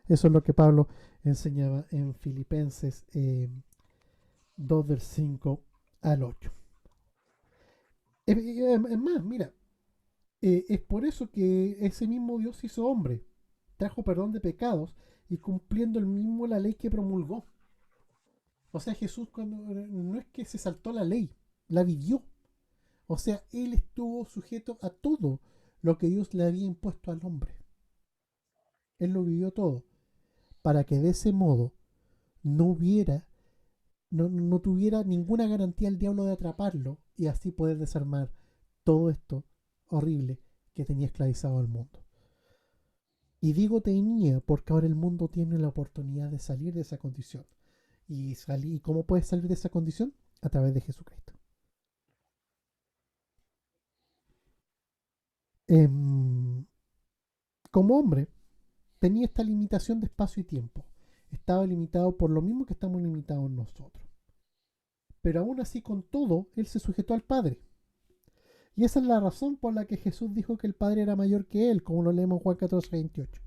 Eso es lo que Pablo enseñaba en Filipenses 2 del 5 al 8. Es más, mira, es por eso que ese mismo Dios hizo hombre, trajo perdón de pecados y cumpliendo el mismo la ley que promulgó. O sea, Jesús no es que se saltó la ley, la vivió. O sea, él estuvo sujeto a todo lo que Dios le había impuesto al hombre. Él lo vivió todo, para que de ese modo no tuviera ninguna garantía el diablo de atraparlo y así poder desarmar todo esto horrible que tenía esclavizado al mundo. Y digo tenía porque ahora el mundo tiene la oportunidad de salir de esa condición. ¿Y cómo puedes salir de esa condición? A través de Jesucristo. Em, como hombre, tenía esta limitación de espacio y tiempo. Estaba limitado por lo mismo que estamos limitados nosotros. Pero aún así, con todo, él se sujetó al Padre. Y esa es la razón por la que Jesús dijo que el Padre era mayor que él, como lo leemos en Juan 14:28.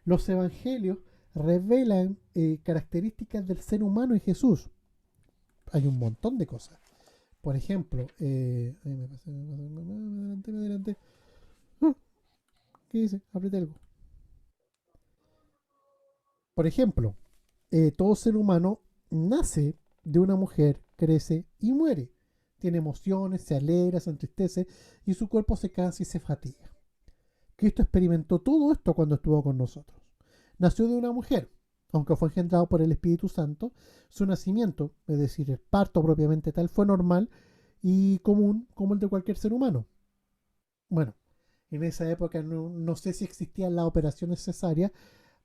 Los evangelios revelan características del ser humano en Jesús. Hay un montón de cosas. Por ejemplo, me adelanté. ¿Qué dice? Apriete algo. Por ejemplo, todo ser humano nace de una mujer, crece y muere. Tiene emociones, se alegra, se entristece y su cuerpo se cansa y se fatiga. Cristo experimentó todo esto cuando estuvo con nosotros. Nació de una mujer, aunque fue engendrado por el Espíritu Santo. Su nacimiento, es decir, el parto propiamente tal, fue normal y común como el de cualquier ser humano. Bueno, en esa época no sé si existían las operaciones cesáreas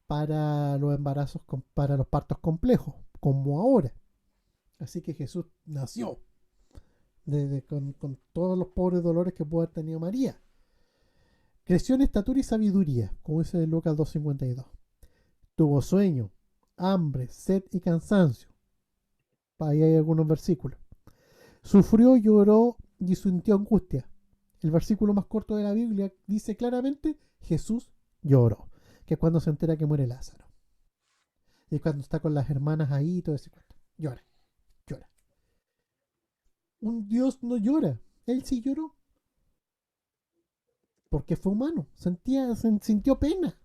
para los embarazos, para los partos complejos, como ahora. Así que Jesús nació con todos los pobres dolores que pudo haber tenido María. Creció en estatura y sabiduría, como dice Lucas 2:52. Tuvo sueño, hambre, sed y cansancio. Ahí hay algunos versículos. Sufrió, lloró y sintió angustia. El versículo más corto de la Biblia dice claramente: Jesús lloró, que es cuando se entera que muere Lázaro. Y cuando está con las hermanas ahí y todo ese cuento. Llora, llora. Un Dios no llora. Él sí lloró. Porque fue humano. Sintió pena.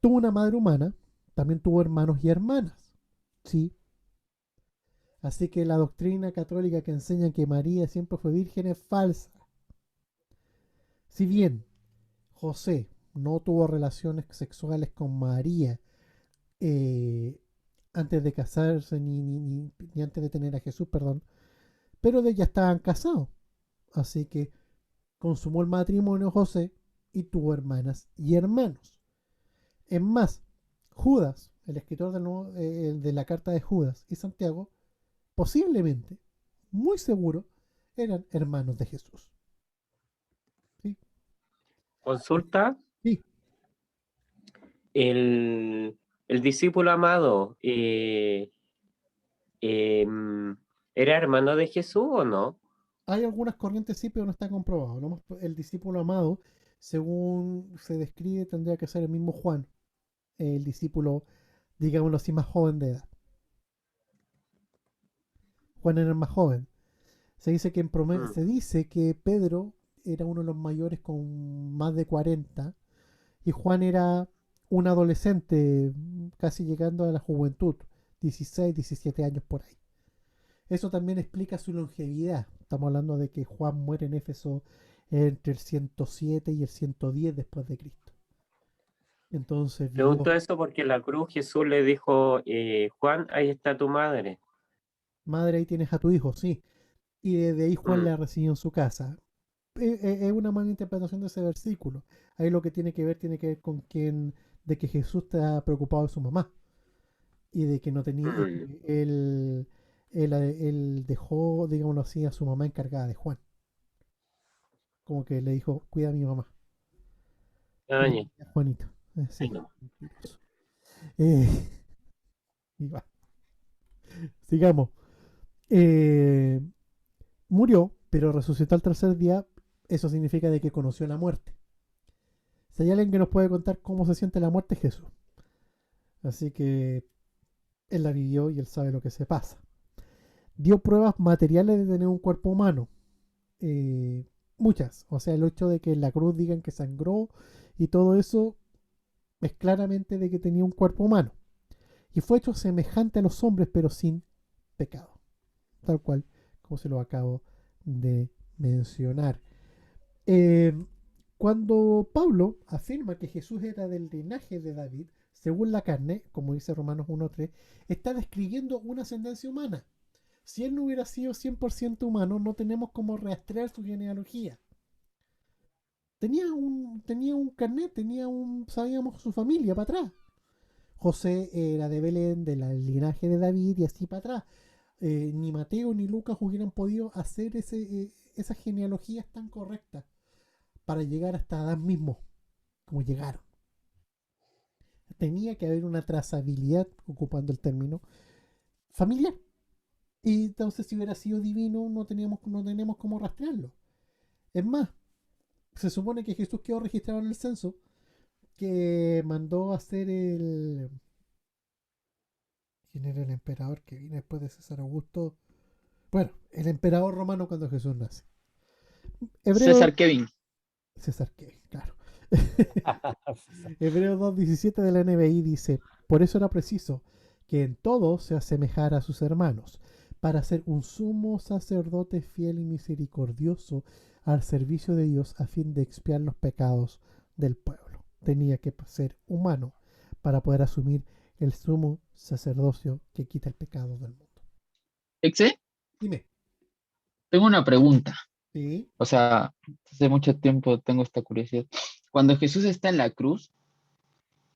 Tuvo una madre humana. También tuvo hermanos y hermanas. Sí. Así que la doctrina católica que enseña que María siempre fue virgen es falsa. Si bien José no tuvo relaciones sexuales con María antes de casarse ni antes de tener a Jesús, perdón, pero de ya estaban casados. Así que consumó el matrimonio José y tuvo hermanas y hermanos. Es más, Judas, el escritor de la carta de Judas y Santiago, posiblemente, muy seguro, eran hermanos de Jesús. ¿Sí? Consulta, Sí. el discípulo amado, ¿era hermano de Jesús o no? Hay algunas corrientes sí, pero no está comprobado. ¿No? El discípulo amado, según se describe, tendría que ser el mismo Juan, el discípulo, digámoslo así, más joven de edad. Juan era el más joven. Se dice que se dice que Pedro era uno de los mayores con más de 40 y Juan era un adolescente casi llegando a la juventud, 16, 17 años por ahí. Eso también explica su longevidad. Estamos hablando de que Juan muere en Éfeso entre el 107 y el 110 después de Cristo. Entonces Pregunto vivió. eso porque en la cruz Jesús le dijo, Juan, ahí está tu madre. Madre, ahí tienes a tu hijo, sí. Y desde ahí Juan la recibió en su casa. Es una mala interpretación de ese versículo. Ahí lo que tiene que ver con de que Jesús está preocupado de su mamá. Y de que no tenía, él dejó, digámoslo así, a su mamá encargada de Juan. Como que le dijo, cuida a mi mamá. Cuida Año. a Juanito. Sí, Ay, no. mentiroso. Eh, y va. Sigamos. Eh, murió, pero resucitó al tercer día. Eso significa de que conoció la muerte. Si hay alguien que nos puede contar cómo se siente la muerte, es Jesús. Así que él la vivió y él sabe lo que se pasa. Dio pruebas materiales de tener un cuerpo humano. Muchas. O sea, el hecho de que en la cruz digan que sangró y todo eso es claramente de que tenía un cuerpo humano. Y fue hecho semejante a los hombres, pero sin pecado. Tal cual como se lo acabo de mencionar. Eh, Cuando Pablo afirma que Jesús era del linaje de David, según la carne, como dice Romanos 1:3, está describiendo una ascendencia humana. Si él no hubiera sido 100% humano, no tenemos cómo rastrear su genealogía. Tenía un carnet, sabíamos su familia para atrás. José era de Belén, del linaje de David y así para atrás. Ni Mateo ni Lucas hubieran podido hacer esas genealogías tan correctas. para llegar hasta Adán mismo, como llegaron. Tenía que haber una trazabilidad, ocupando el término, familiar. Y entonces si hubiera sido divino, no tenemos cómo rastrearlo. Es más, se supone que Jesús quedó registrado en el censo que mandó a hacer el... ¿Quién era el emperador que vino después de César Augusto? Bueno, el emperador romano cuando Jesús nace. Hebreo... César Kevin. César qué, claro. Hebreo 2.17 de la NBI dice: por eso era preciso que en todo se asemejara a sus hermanos, para ser un sumo sacerdote fiel y misericordioso al servicio de Dios a fin de expiar los pecados del pueblo. Tenía que ser humano para poder asumir el sumo sacerdocio que quita el pecado del mundo. Exe, Dime. tengo una pregunta. Sí. O sea, hace mucho tiempo tengo esta curiosidad. Cuando Jesús está en la cruz,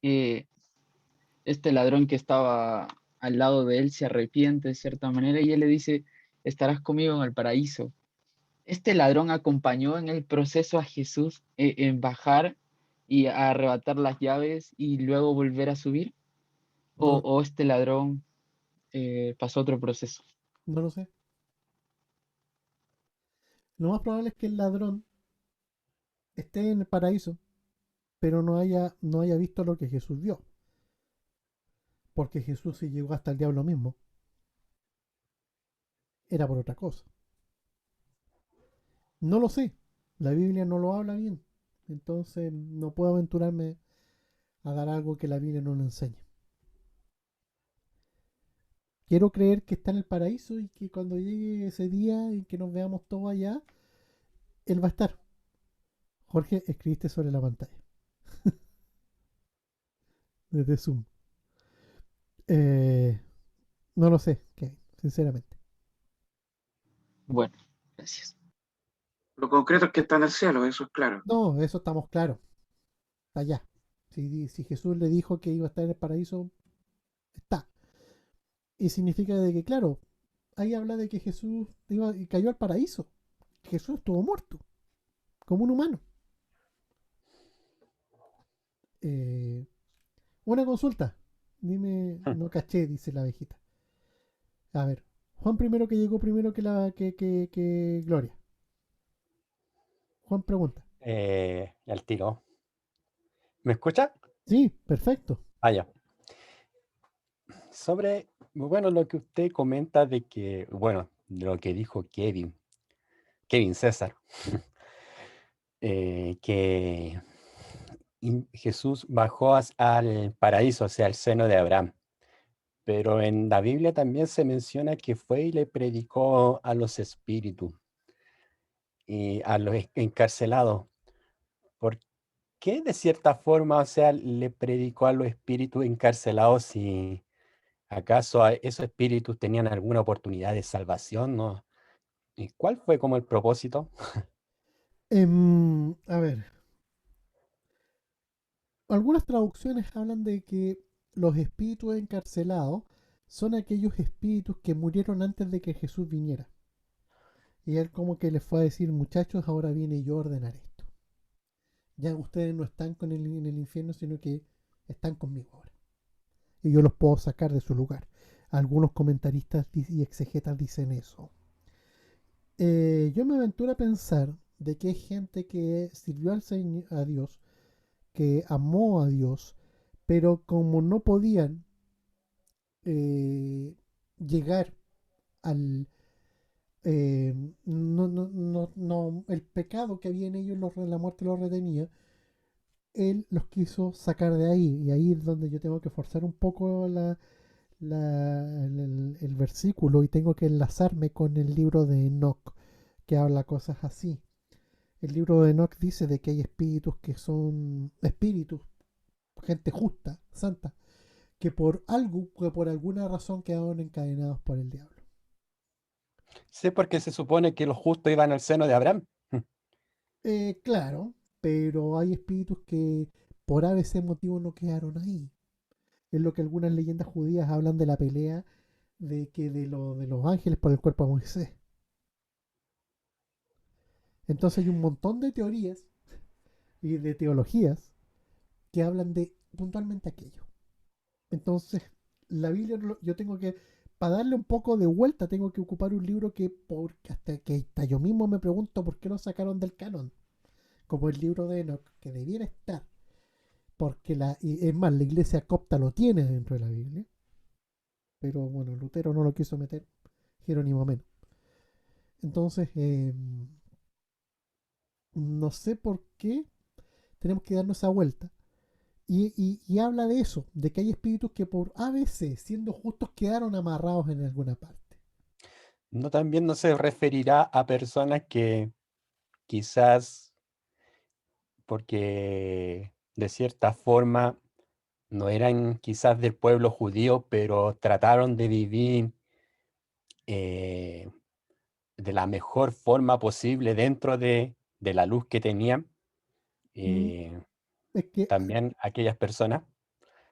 eh, este ladrón que estaba al lado de él se arrepiente de cierta manera y él le dice, estarás conmigo en el paraíso. ¿Este ladrón acompañó en el proceso a Jesús en bajar y a arrebatar las llaves y luego volver a subir? No, ¿O este ladrón pasó otro proceso? no lo sé. Lo más probable es que el ladrón esté en el paraíso, pero no haya visto lo que Jesús vio. Porque Jesús, si llegó hasta el diablo mismo, era por otra cosa. No lo sé. La Biblia no lo habla bien. Entonces no puedo aventurarme a dar algo que la Biblia no nos enseñe. Quiero creer que está en el paraíso y que cuando llegue ese día y que nos veamos todos allá, Él va a estar. Jorge, escribiste sobre la pantalla. Desde Zoom. No lo sé, Kevin, sinceramente. Bueno, gracias. Lo concreto es que está en el cielo, eso es claro. No, eso estamos claros. Está allá. Si Jesús le dijo que iba a estar en el paraíso, está. Y significa de que, claro, ahí habla de que Jesús iba y cayó al paraíso. Jesús estuvo muerto, como un humano. Una consulta. Dime, no caché, dice la abejita. A ver, Juan primero que llegó primero que Gloria. Juan pregunta. Al tiro. ¿Me escucha? Sí, perfecto. Ya. Sobre, bueno, lo que usted comenta de que, bueno, de lo que dijo Kevin César, que Jesús bajó al paraíso, o sea, al seno de Abraham. Pero en la Biblia también se menciona que fue y le predicó a los espíritus y a los encarcelados. ¿Por qué de cierta forma, o sea, le predicó a los espíritus encarcelados si acaso esos espíritus tenían alguna oportunidad de salvación, ¿no? ¿Y cuál fue como el propósito? A ver, algunas traducciones hablan de que los espíritus encarcelados son aquellos espíritus que murieron antes de que Jesús viniera. Y él como que les fue a decir, muchachos, ahora viene yo a ordenar esto. Ya ustedes no están en el infierno, sino que están conmigo ahora. Y yo los puedo sacar de su lugar. Algunos comentaristas y exegetas dicen eso. Yo me aventuro a pensar de que hay gente que sirvió a Dios, que amó a Dios, pero como no podían llegar al... el pecado que había en ellos, la muerte los retenía, él los quiso sacar de ahí. Y ahí es donde yo tengo que forzar un poco el versículo y tengo que enlazarme con el libro de Enoch, que habla cosas así. El libro de Enoch dice de que hay espíritus que son espíritus, gente justa, santa, que por alguna razón quedaron encadenados por el diablo. Sí, porque se supone que los justos iban al seno de Abraham. Claro, pero hay espíritus que por ese motivo no quedaron ahí. Es lo que algunas leyendas judías hablan de la pelea de los ángeles por el cuerpo de Moisés. Entonces hay un montón de teorías y de teologías que hablan de puntualmente aquello. Entonces, la Biblia yo tengo que, para darle un poco de vuelta, tengo que ocupar un libro que hasta yo mismo me pregunto por qué lo sacaron del canon, como el libro de Enoch, que debiera estar, porque y es más, la iglesia copta lo tiene dentro de la Biblia, pero bueno, Lutero no lo quiso meter, Jerónimo menos. Entonces, no sé por qué tenemos que darnos esa vuelta. Y habla de eso, de que hay espíritus que por ABC, siendo justos, quedaron amarrados en alguna parte. No, también no se referirá a personas que quizás porque de cierta forma no eran quizás del pueblo judío, pero trataron de vivir eh, de la mejor forma posible dentro de la luz que tenían. Mm, eh, Es que también aquellas personas,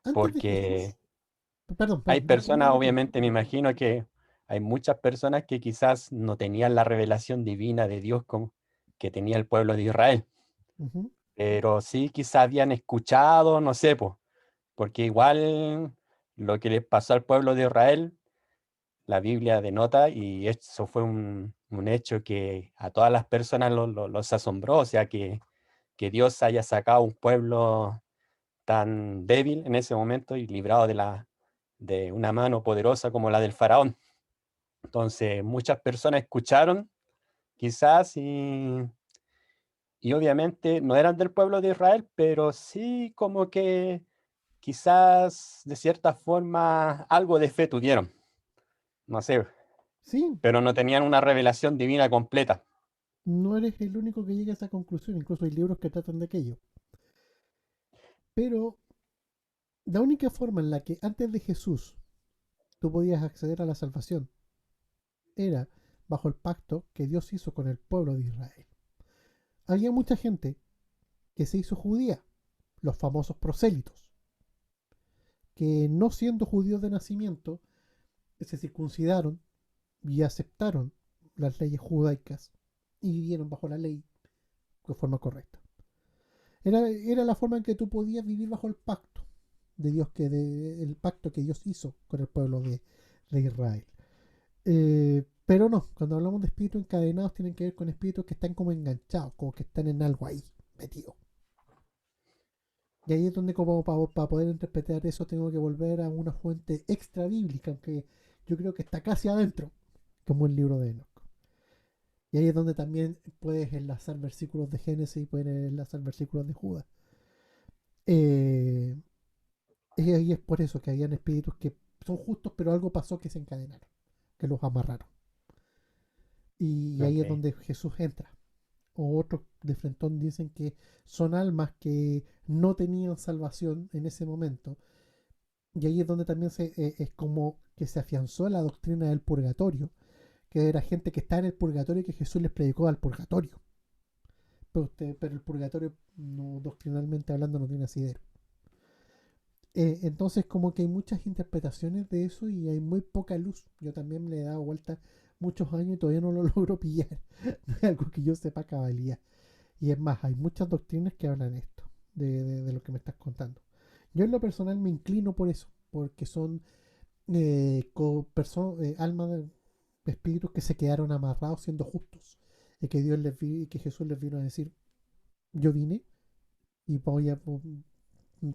antes de porque Jesús, perdón, hay perdón, personas, dime tú. obviamente me imagino que hay muchas personas que quizás no tenían la revelación divina de Dios como que tenía el pueblo de Israel, Ujú, pero sí quizás habían escuchado, no sé, pues, porque igual lo que les pasó al pueblo de Israel, la Biblia denota, y eso fue un hecho que a todas las personas los asombró, o sea, que Dios haya sacado un pueblo tan débil en ese momento y librado de una mano poderosa como la del faraón. Entonces, muchas personas escucharon, quizás, y obviamente no eran del pueblo de Israel, pero sí como que quizás de cierta forma algo de fe tuvieron, no sé, sí, pero no tenían una revelación divina completa. no eres el único que llega a esa conclusión, incluso hay libros que tratan de aquello. Pero la única forma en la que antes de Jesús tú podías acceder a la salvación era bajo el pacto que Dios hizo con el pueblo de Israel. Había mucha gente que se hizo judía, los famosos prosélitos, que no siendo judíos de nacimiento, se circuncidaron y aceptaron las leyes judaicas y vivieron bajo la ley de forma correcta. Era la forma en que tú podías vivir bajo el pacto de Dios, el pacto que Dios hizo con el pueblo de Israel. Pero no, cuando hablamos de espíritus encadenados, tienen que ver con espíritus que están como enganchados, como que están en algo ahí, metidos. Y ahí es donde, como para poder interpretar eso, tengo que volver a una fuente extra bíblica, aunque yo creo que está casi adentro, como el libro de Enoch. Y ahí es donde también puedes enlazar versículos de Génesis y puedes enlazar versículos de Judas. Eh, y ahí es por eso que habían espíritus que son justos, pero algo pasó que se encadenaron, que los amarraron. Y ahí es Ok. donde Jesús entra. O otros de frentón dicen que son almas que no tenían salvación en ese momento. Y ahí es donde también es como que se afianzó la doctrina del purgatorio, que era gente que está en el purgatorio y que Jesús les predicó al purgatorio. Pero el purgatorio, no, doctrinalmente hablando, no tiene asidero. Entonces como que hay muchas interpretaciones de eso y hay muy poca luz. Yo también le he dado vuelta muchos años y todavía no lo logro pillar. No es algo que yo sepa cabalidad. Y es más, hay muchas doctrinas que hablan esto, de lo que me estás contando. Yo en lo personal me inclino por eso, porque son almas de espíritus que se quedaron amarrados siendo justos. Y que y que Jesús les vino a decir, yo vine y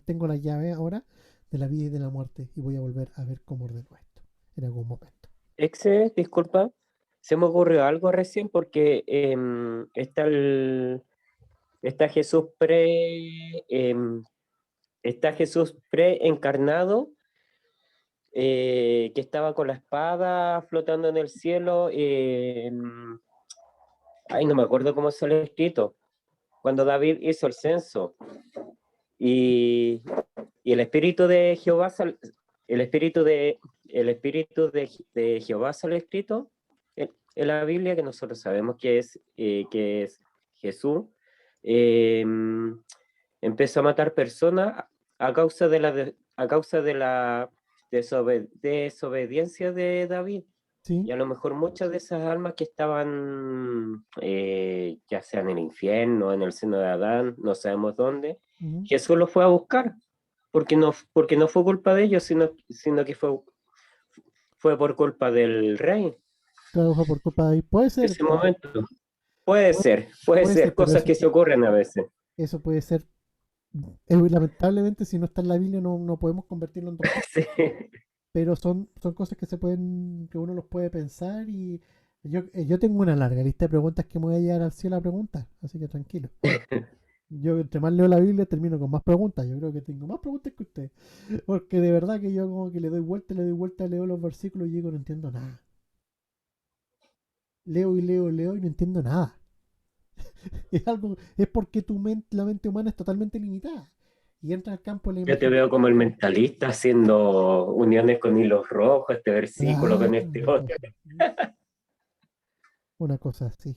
tengo la llave ahora de la vida y de la muerte y voy a volver a ver cómo ordenó esto en algún momento. Disculpa, se me ocurrió algo recién porque está Jesús está Jesús preencarnado, que estaba con la espada flotando en el cielo. Ay, no me acuerdo cómo se lo he escrito. Cuando David hizo el censo y, y el espíritu de Jehová, el espíritu de Jehová sale escrito en la Biblia, que nosotros sabemos que es Jesús. eh, Empezó a matar personas a causa de la desobediencia de David. Sí. Y a lo mejor muchas de esas almas que estaban, ya sea en el infierno, en el seno de Adán, no sabemos dónde, Ujú. Jesús los fue a buscar, porque no fue culpa de ellos, sino que fue por culpa del rey Claro, fue por culpa de ahí. Puede en ser, ese momento. Puede ser, puede ser, pero cosas que se ocurren a veces. eso puede ser. Lamentablemente, si no está en la Biblia, no podemos convertirlo en doctrina. Sí. Pero son cosas que que uno los puede pensar y yo tengo una larga lista de preguntas que me voy a llegar al cielo a preguntar, así que tranquilo. Yo entre más leo la Biblia termino con más preguntas, yo creo que tengo más preguntas que usted, porque de verdad que yo como que le doy vuelta, leo los versículos y digo no entiendo nada. Leo y leo, leo y no entiendo nada. Es porque la mente humana es totalmente limitada y entra al campo de la Yo te imaginación. veo como el mentalista haciendo uniones con hilos rojos, este versículo con este otro. Una cosa así.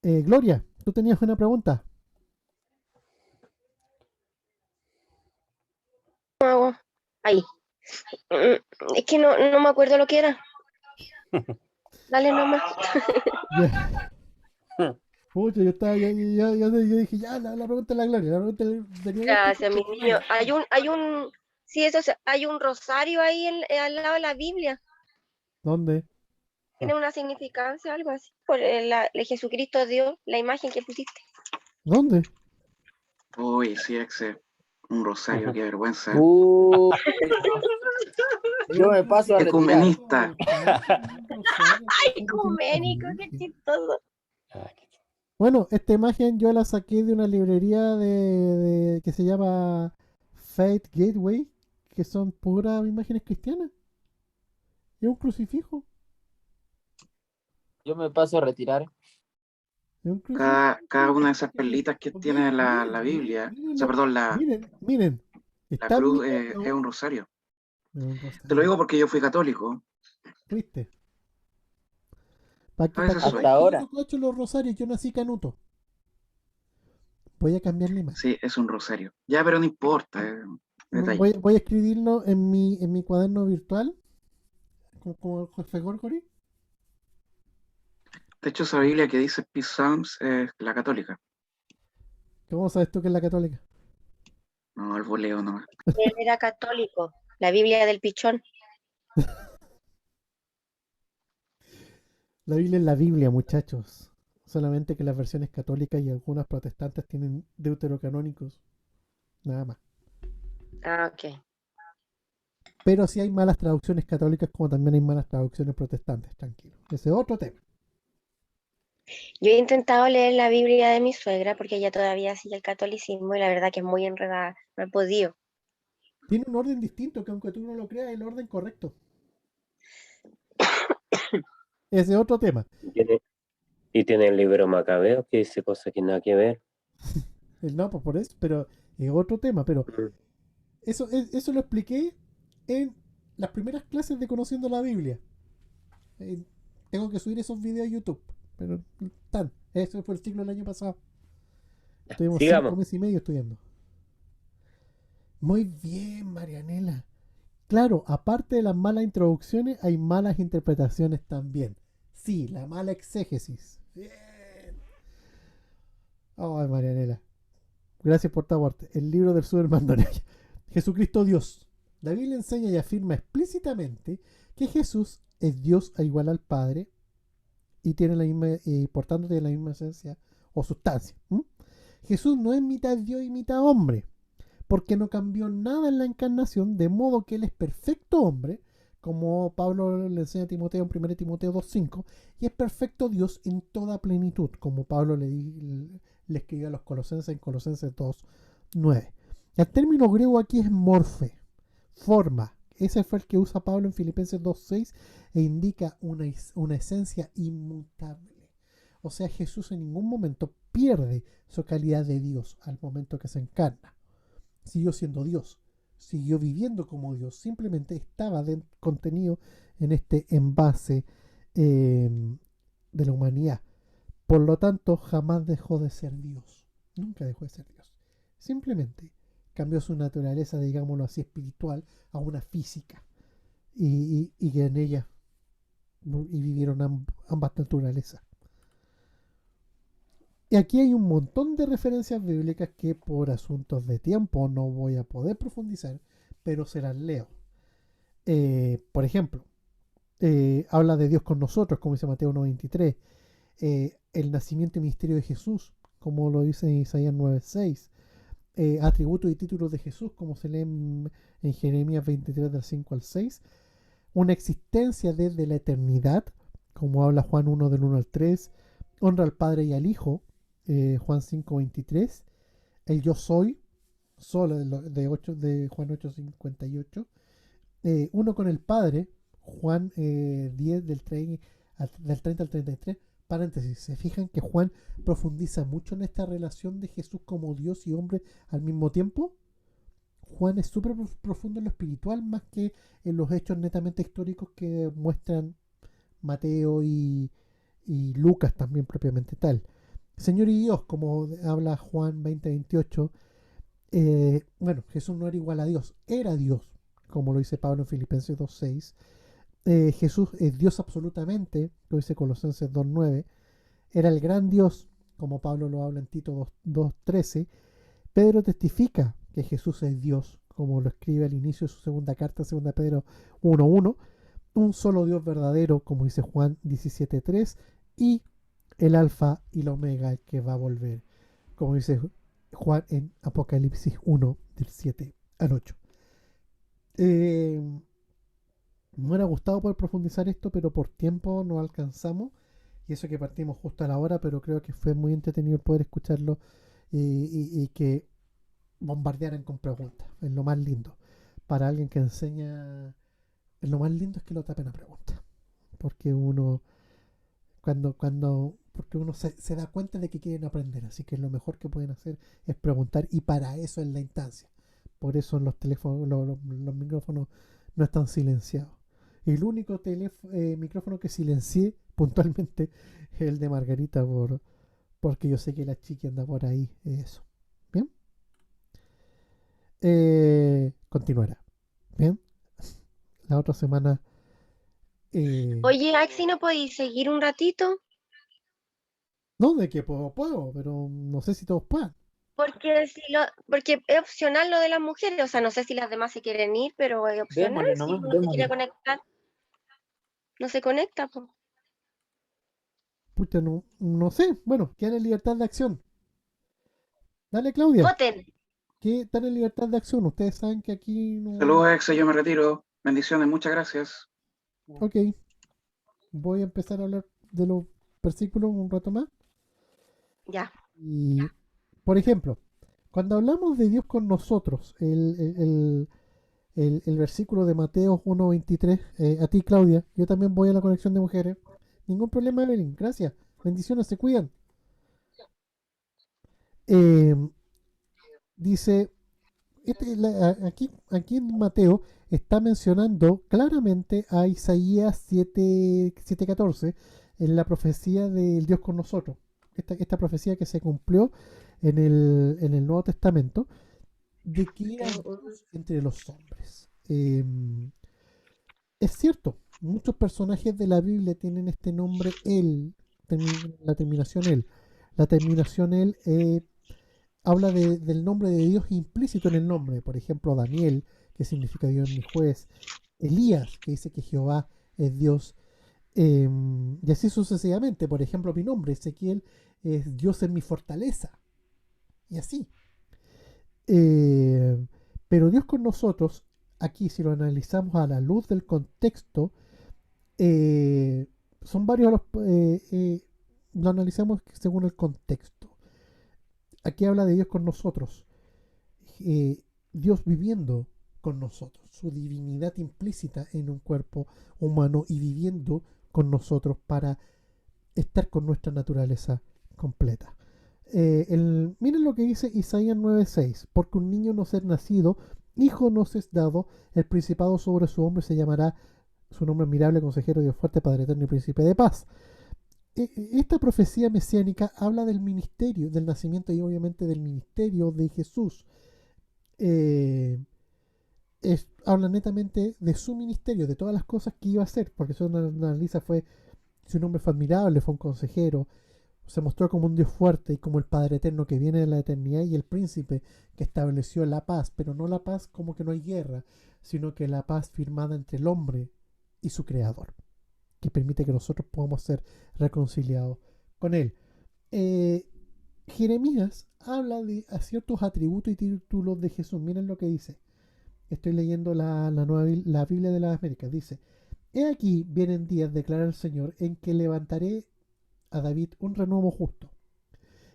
Gloria, tú tenías una pregunta. Ahí. Es que no me acuerdo lo que era. Dale nomás. Ya. Pucha, yo estaba, yo dije, ya, la pregunta de la Gloria, la pregunta tenía Gracias, mi niño. Sí, hay un rosario ahí al lado de la Biblia. ¿Dónde? Tiene una significancia, algo así. Por el Jesucristo Dios, la imagen que pusiste. ¿Dónde? Uy, sí, un rosario, qué vergüenza. Yo me paso a retirar. Ecumenista. Ay, ecuménico, qué chistoso. Bueno, esta imagen yo la saqué de una librería que se llama Faith Gateway, que son puras imágenes cristianas. Es un crucifijo. Yo me paso a retirar. Es un crucifijo. Cada una de esas perlitas que Ok, tiene la miren, Biblia, miren, o sea, perdón, miren. la Está cruz mirando. es un rosario. Es un Te lo rosario. digo porque yo fui católico. ¿Viste? ¿Para A qué veces soy. Hasta ahora. cacho los rosarios? Yo nací canuto. Voy a cambiar la imagen. Sí, es un rosario. Ya, pero no importa. Detalle. Voy a escribirlo en mi cuaderno virtual, como el Jorge Gorgori. De hecho, esa Biblia que dice Peace Psalms es la católica. ¿Cómo sabes tú que es la católica? No, el voleo nomás. Él era católico. La Biblia del pichón. La Biblia es la Biblia, muchachos. Solamente que las versiones católicas y algunas protestantes tienen deuterocanónicos. Nada más. Ah, ok. Pero sí hay malas traducciones católicas como también hay malas traducciones protestantes, tranquilo. Ese es otro tema. Yo he intentado leer la Biblia de mi suegra porque ella todavía sigue el catolicismo y la verdad que es muy enredada. No he podido. Tiene un orden distinto que aunque tú no lo creas, es el orden correcto. Ese es otro tema. Y tiene el libro Macabeo que dice cosas que nada que ver. No, pues por eso, pero es otro tema. Pero eso lo expliqué en las primeras clases de Conociendo la Biblia. Tengo que subir esos videos a YouTube. Pero están. Eso fue el ciclo del año pasado. Estuvimos 5 Sigamos. meses y medio estudiando. Muy bien, Marianela. Claro, aparte de las malas introducciones, hay malas interpretaciones también. Sí, la mala exégesis. Bien. Ay, Marianela. Gracias por tu aporte. El libro del Superman Donella. Jesucristo Dios. La Biblia enseña y afirma explícitamente que Jesús es Dios a igual al Padre y tiene la misma, por tanto tiene la misma esencia o sustancia. Jesús no es mitad Dios y mitad hombre, porque no cambió nada en la encarnación, de modo que él es perfecto hombre, como Pablo le enseña a Timoteo en 1 Timoteo 2.5, y es perfecto Dios en toda plenitud, como Pablo le escribió a los Colosenses en Colosenses 2.9. El término griego aquí es morfe, forma. Ese fue el que usa Pablo en Filipenses 2.6 e indica una esencia inmutable. O sea, Jesús en ningún momento pierde su calidad de Dios al momento que se encarna. Siguió siendo Dios, siguió viviendo como Dios, simplemente estaba contenido en este envase de la humanidad. Por lo tanto, jamás dejó de ser Dios, nunca dejó de ser Dios. Simplemente cambió su naturaleza, digámoslo así, espiritual a una física y que en ella y vivieron ambas naturalezas. Y aquí hay un montón de referencias bíblicas que por asuntos de tiempo no voy a poder profundizar, pero se las leo. Por ejemplo, habla de Dios con nosotros, como dice Mateo 1.23, el nacimiento y ministerio de Jesús, como lo dice en Isaías 9.6, atributos y títulos de Jesús, como se lee en Jeremías 23 del 5 al 6, una existencia desde la eternidad, como habla Juan 1 del 1 al 3, honra al Padre y al Hijo, Juan 5.23, el yo soy, solo de Juan 8.58, uno con el Padre, Juan 10 del 30 al 33, paréntesis, se fijan que Juan profundiza mucho en esta relación de Jesús como Dios y hombre al mismo tiempo. Juan es súper profundo en lo espiritual más que en los hechos netamente históricos que muestran Mateo y Lucas también propiamente tal. Señor y Dios, como habla Juan 20:28, bueno, Jesús no era igual a Dios, era Dios, como lo dice Pablo en Filipenses 2:6. Jesús es Dios absolutamente, lo dice Colosenses 2:9. Era el gran Dios, como Pablo lo habla en Tito 2:13. Pedro testifica que Jesús es Dios, como lo escribe al inicio de su segunda carta, 2 Pedro 1:1. Un solo Dios verdadero, como dice Juan 17:3. Y el alfa y la omega, el que va a volver, como dice Juan en Apocalipsis 1, del 7 al 8. Me hubiera gustado poder profundizar esto, pero por tiempo no alcanzamos. Y eso que partimos justo a la hora, pero creo que fue muy entretenido el poder escucharlo y que bombardearan con preguntas. Es lo más lindo. Para alguien que enseña, lo más lindo es que lo tapen a preguntas. Porque uno, porque uno se da cuenta de que quieren aprender. Así que lo mejor que pueden hacer es preguntar, y para eso es la instancia. Por eso los teléfonos, los micrófonos no están silenciados. Y el único micrófono que silencié puntualmente es el de Margarita, porque yo sé que la chiqui anda por ahí. Eso. Bien. Continuará. Bien. La otra semana. Oye, Axi, ¿no podéis seguir un ratito? No, de que puedo, pero no sé si todos puedan. Porque es opcional lo de las mujeres, o sea, no sé si las demás se quieren ir, pero es opcional. Démosle Si nomás, uno se quiere démosle. conectar, no se conecta, pues. Pucha, no sé. Bueno, quedan en libertad de acción. Dale, Claudia. Voten. Que están en libertad de acción. Ustedes saben que aquí no. Saludos, ex, yo me retiro. Bendiciones, muchas gracias. Ok. Voy a empezar a hablar de los versículos un rato más. Ya. Y, por ejemplo, cuando hablamos de Dios con nosotros, el versículo de Mateo 1:23, a ti, Claudia, yo también voy a la conexión de mujeres. Ningún problema, Evelyn. Gracias. Bendiciones, se cuidan. Dice, aquí en Mateo está mencionando claramente a Isaías 7:14 en la profecía del Dios con nosotros. Esta profecía que se cumplió en el Nuevo Testamento, de que era Dios entre los hombres. Es cierto, muchos personajes de la Biblia tienen este nombre él, la terminación él. La terminación él habla del nombre de Dios implícito en el nombre. Por ejemplo, Daniel, que significa Dios es mi juez. Elías, que dice que Jehová es Dios. Y así sucesivamente. Por ejemplo, mi nombre, Ezequiel, es Dios es mi fortaleza. Y así. Pero Dios con nosotros, aquí si lo analizamos a la luz del contexto, son varios lo analizamos según el contexto. Aquí habla de Dios con nosotros, Dios viviendo con nosotros, su divinidad implícita en un cuerpo humano y viviendo con nosotros para estar con nuestra naturaleza completa. Miren lo que dice Isaías 9:6: porque un niño nos es nacido, hijo nos es dado, el principado sobre su hombro se llamará su nombre admirable, consejero, Dios fuerte, Padre eterno y príncipe de paz. Esta profecía mesiánica habla del ministerio, del nacimiento y obviamente del ministerio de Jesús. habla netamente de su ministerio, de todas las cosas que iba a hacer, porque eso analiza fue, su nombre fue admirable, fue un consejero, se mostró como un Dios fuerte y como el Padre eterno que viene de la eternidad y el príncipe que estableció la paz, pero no la paz como que no hay guerra, sino que la paz firmada entre el hombre y su creador, que permite que nosotros podamos ser reconciliados con él. Jeremías habla de ciertos atributos y títulos de Jesús. Miren lo que dice. Estoy leyendo la Biblia de las Américas. Dice: He aquí vienen días, declara el Señor, en que levantaré a David un renuevo justo.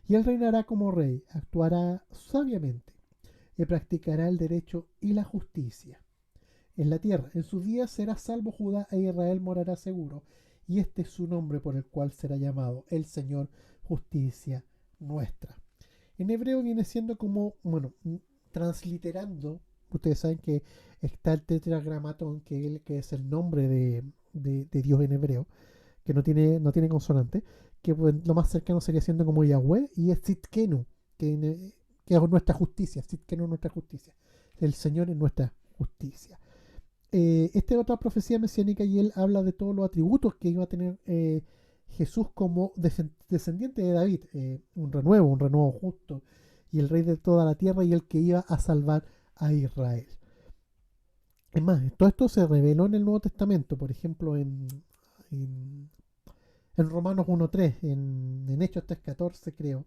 Y él reinará como rey, actuará sabiamente y practicará el derecho y la justicia en la tierra. En sus días será salvo Judá e Israel morará seguro. Y este es su nombre por el cual será llamado el Señor, justicia nuestra. En hebreo viene siendo como, bueno, transliterando. Ustedes saben que está el tetragramatón, que es el nombre de Dios en hebreo, que no tiene consonante, que pues, lo más cercano sería siendo como Yahweh, y es Tzidkenu, que es nuestra justicia. Tzidkenu es nuestra justicia. El Señor es nuestra justicia. Esta es otra profecía mesiánica y él habla de todos los atributos que iba a tener Jesús como descendiente de David, un renuevo justo, y el rey de toda la tierra y el que iba a salvar a Israel. Es más, todo esto se reveló en el Nuevo Testamento, por ejemplo, en, en Romanos 1.3, en Hechos 3.14 creo,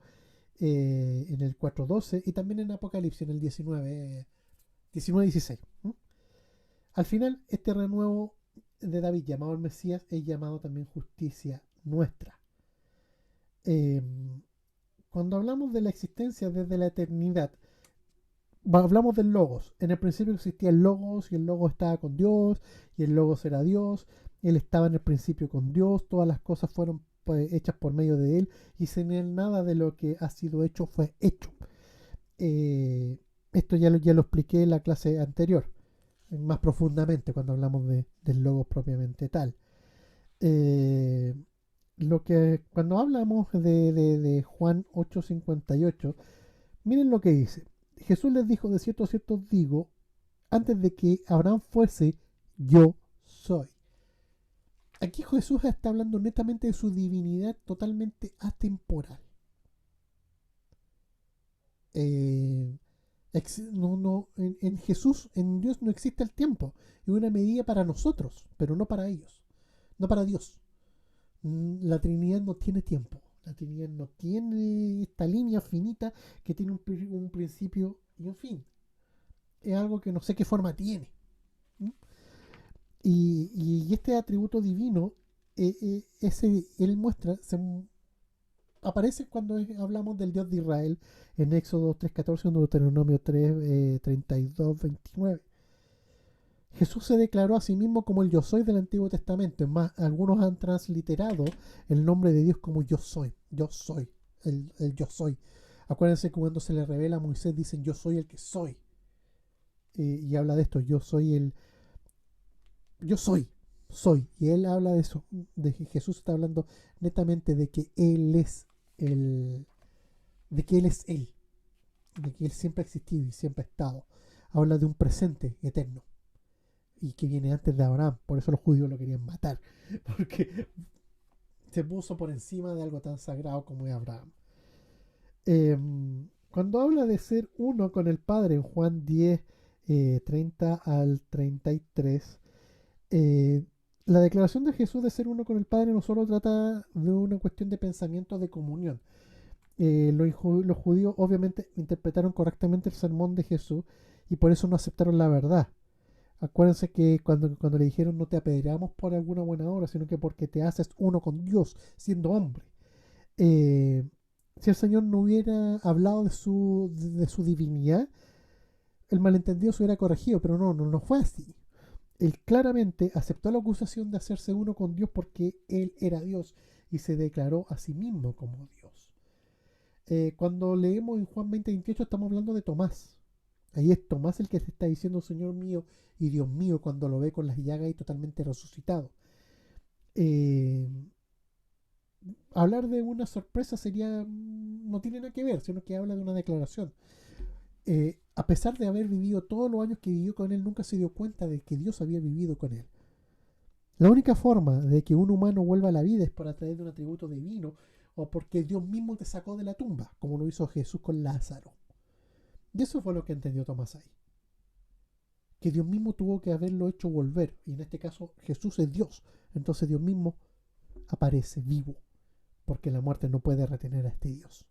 en el 4.12 y también en Apocalipsis, en el 19.16. Al final, este renuevo de David, llamado el Mesías, es llamado también justicia nuestra. Cuando hablamos de la existencia desde la eternidad, hablamos del Logos. En el principio existía el Logos y el Logos estaba con Dios y el Logos era Dios. Él estaba en el principio con Dios. Todas las cosas fueron pues, hechas por medio de él y sin él nada de lo que ha sido hecho fue hecho. Esto ya lo expliqué en la clase anterior, más profundamente cuando hablamos del Logos propiamente tal. Cuando hablamos de Juan 8:58, miren lo que dice. Jesús les dijo: de cierto os digo, antes de que Abraham fuese, yo soy. Aquí Jesús está hablando netamente de su divinidad totalmente atemporal. En Jesús, en Dios no existe el tiempo. Es una medida para nosotros, pero no para ellos, no para Dios. La Trinidad no tiene tiempo. La Trinidad no tiene esta línea finita que tiene un principio y un fin. Es algo que no sé qué forma tiene. Y este atributo divino, él muestra, aparece cuando hablamos del Dios de Israel en Éxodo 3.14, en Deuteronomio 3:32-29. Jesús se declaró a sí mismo como el yo soy del Antiguo Testamento. Es más, algunos han transliterado el nombre de Dios como yo soy, el yo soy. Acuérdense que cuando se le revela a Moisés dicen yo soy el que soy. Y habla de esto, yo soy. Y él habla de eso, de que Jesús está hablando netamente de que Él es de que Él es Él, de que Él siempre ha existido y siempre ha estado. Habla de un presente eterno y que viene antes de Abraham. Por eso los judíos lo querían matar, porque se puso por encima de algo tan sagrado como es Abraham. Cuando habla de ser uno con el Padre en Juan 10, 30 al 33, la declaración de Jesús de ser uno con el Padre no solo trata de una cuestión de pensamiento de comunión. Los judíos obviamente interpretaron correctamente el sermón de Jesús y por eso no aceptaron la verdad. Acuérdense que cuando le dijeron no te apedreamos por alguna buena obra, sino que porque te haces uno con Dios siendo hombre. Si el Señor no hubiera hablado de su divinidad, el malentendido se hubiera corregido, pero no fue así. Él claramente aceptó la acusación de hacerse uno con Dios porque Él era Dios y se declaró a sí mismo como Dios. Cuando leemos en Juan 20:28 estamos hablando de Tomás. Ahí es Tomás el que se está diciendo Señor mío y Dios mío cuando lo ve con las llagas y totalmente resucitado. Hablar de una sorpresa no tiene nada que ver, sino que habla de una declaración. a pesar de haber vivido todos los años que vivió con él, nunca se dio cuenta de que Dios había vivido con él. La única forma de que un humano vuelva a la vida es por a través de un atributo divino o porque Dios mismo te sacó de la tumba, como lo hizo Jesús con Lázaro. Y eso fue lo que entendió Tomás ahí. Que Dios mismo tuvo que haberlo hecho volver. Y en este caso Jesús es Dios. Entonces Dios mismo aparece vivo. Porque la muerte no puede retener a este Dios.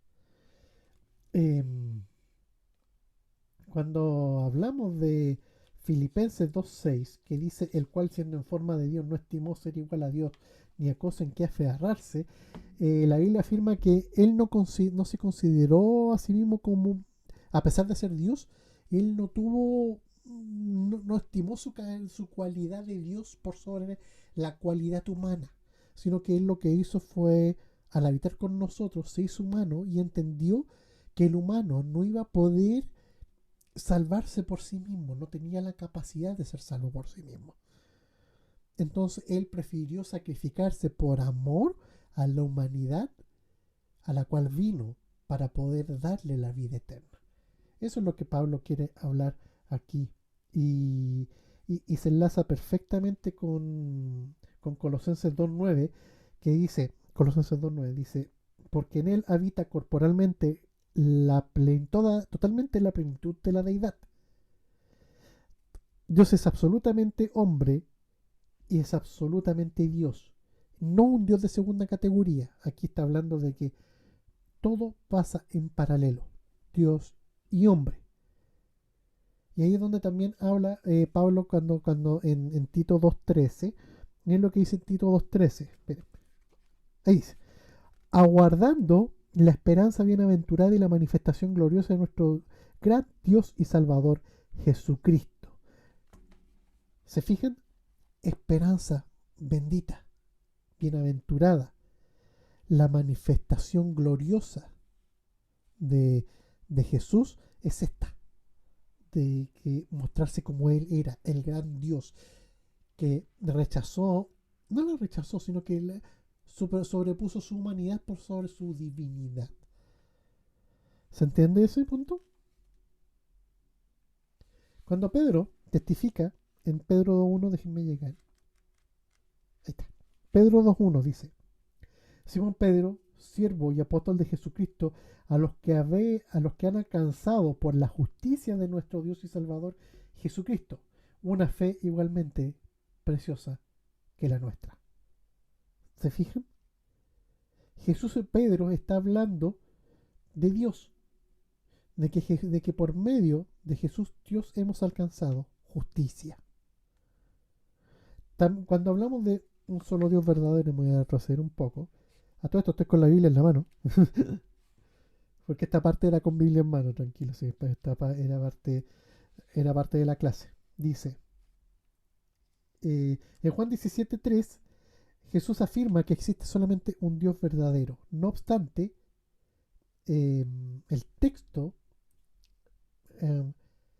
Cuando hablamos de Filipenses 2.6, que dice, el cual siendo en forma de Dios no estimó ser igual a Dios ni a cosa en que aferrarse, la Biblia afirma que él no se consideró a sí mismo como, a pesar de ser Dios, él no estimó su cualidad de Dios por sobre la cualidad humana, sino que él lo que hizo fue, al habitar con nosotros, se hizo humano y entendió que el humano no iba a poder salvarse por sí mismo, no tenía la capacidad de ser salvo por sí mismo. Entonces él prefirió sacrificarse por amor a la humanidad a la cual vino para poder darle la vida eterna. Eso es lo que Pablo quiere hablar aquí y se enlaza perfectamente con Colosenses 2.9 que dice, Colosenses 2.9 dice, porque en él habita corporalmente totalmente la plenitud de la deidad. Dios es absolutamente hombre y es absolutamente Dios. No un Dios de segunda categoría. Aquí está hablando de que todo pasa en paralelo. Dios y hombre. Y ahí es donde también habla Pablo cuando en Tito 2.13. Es lo que dice Tito 2.13. Ahí dice. Aguardando la esperanza bienaventurada y la manifestación gloriosa de nuestro gran Dios y Salvador Jesucristo. ¿Se fijan? Esperanza bendita, bienaventurada, la manifestación gloriosa de Jesús es esta, de que mostrarse como Él era, el gran Dios, que rechazó, no lo rechazó, sino que sobrepuso su humanidad por sobre su divinidad. ¿Se entiende ese punto? Cuando Pedro testifica en Pedro 2.1, déjenme llegar. Ahí está. Pedro 2.1 dice, Simón Pedro, siervo y apóstol de Jesucristo, a los que han alcanzado por la justicia de nuestro Dios y Salvador Jesucristo, una fe igualmente preciosa que la nuestra. ¿Se fijan? Jesús y Pedro está hablando de Dios, de que por medio de Jesús Dios hemos alcanzado justicia. Cuando hablamos de un solo Dios verdadero, me voy a retroceder un poco. A todo esto estoy con la Biblia en la mano. Porque esta parte era con Biblia en mano, tranquilo. Sí, esta era parte de la clase. Dice, en Juan 17.3, Jesús afirma que existe solamente un Dios verdadero. No obstante, el texto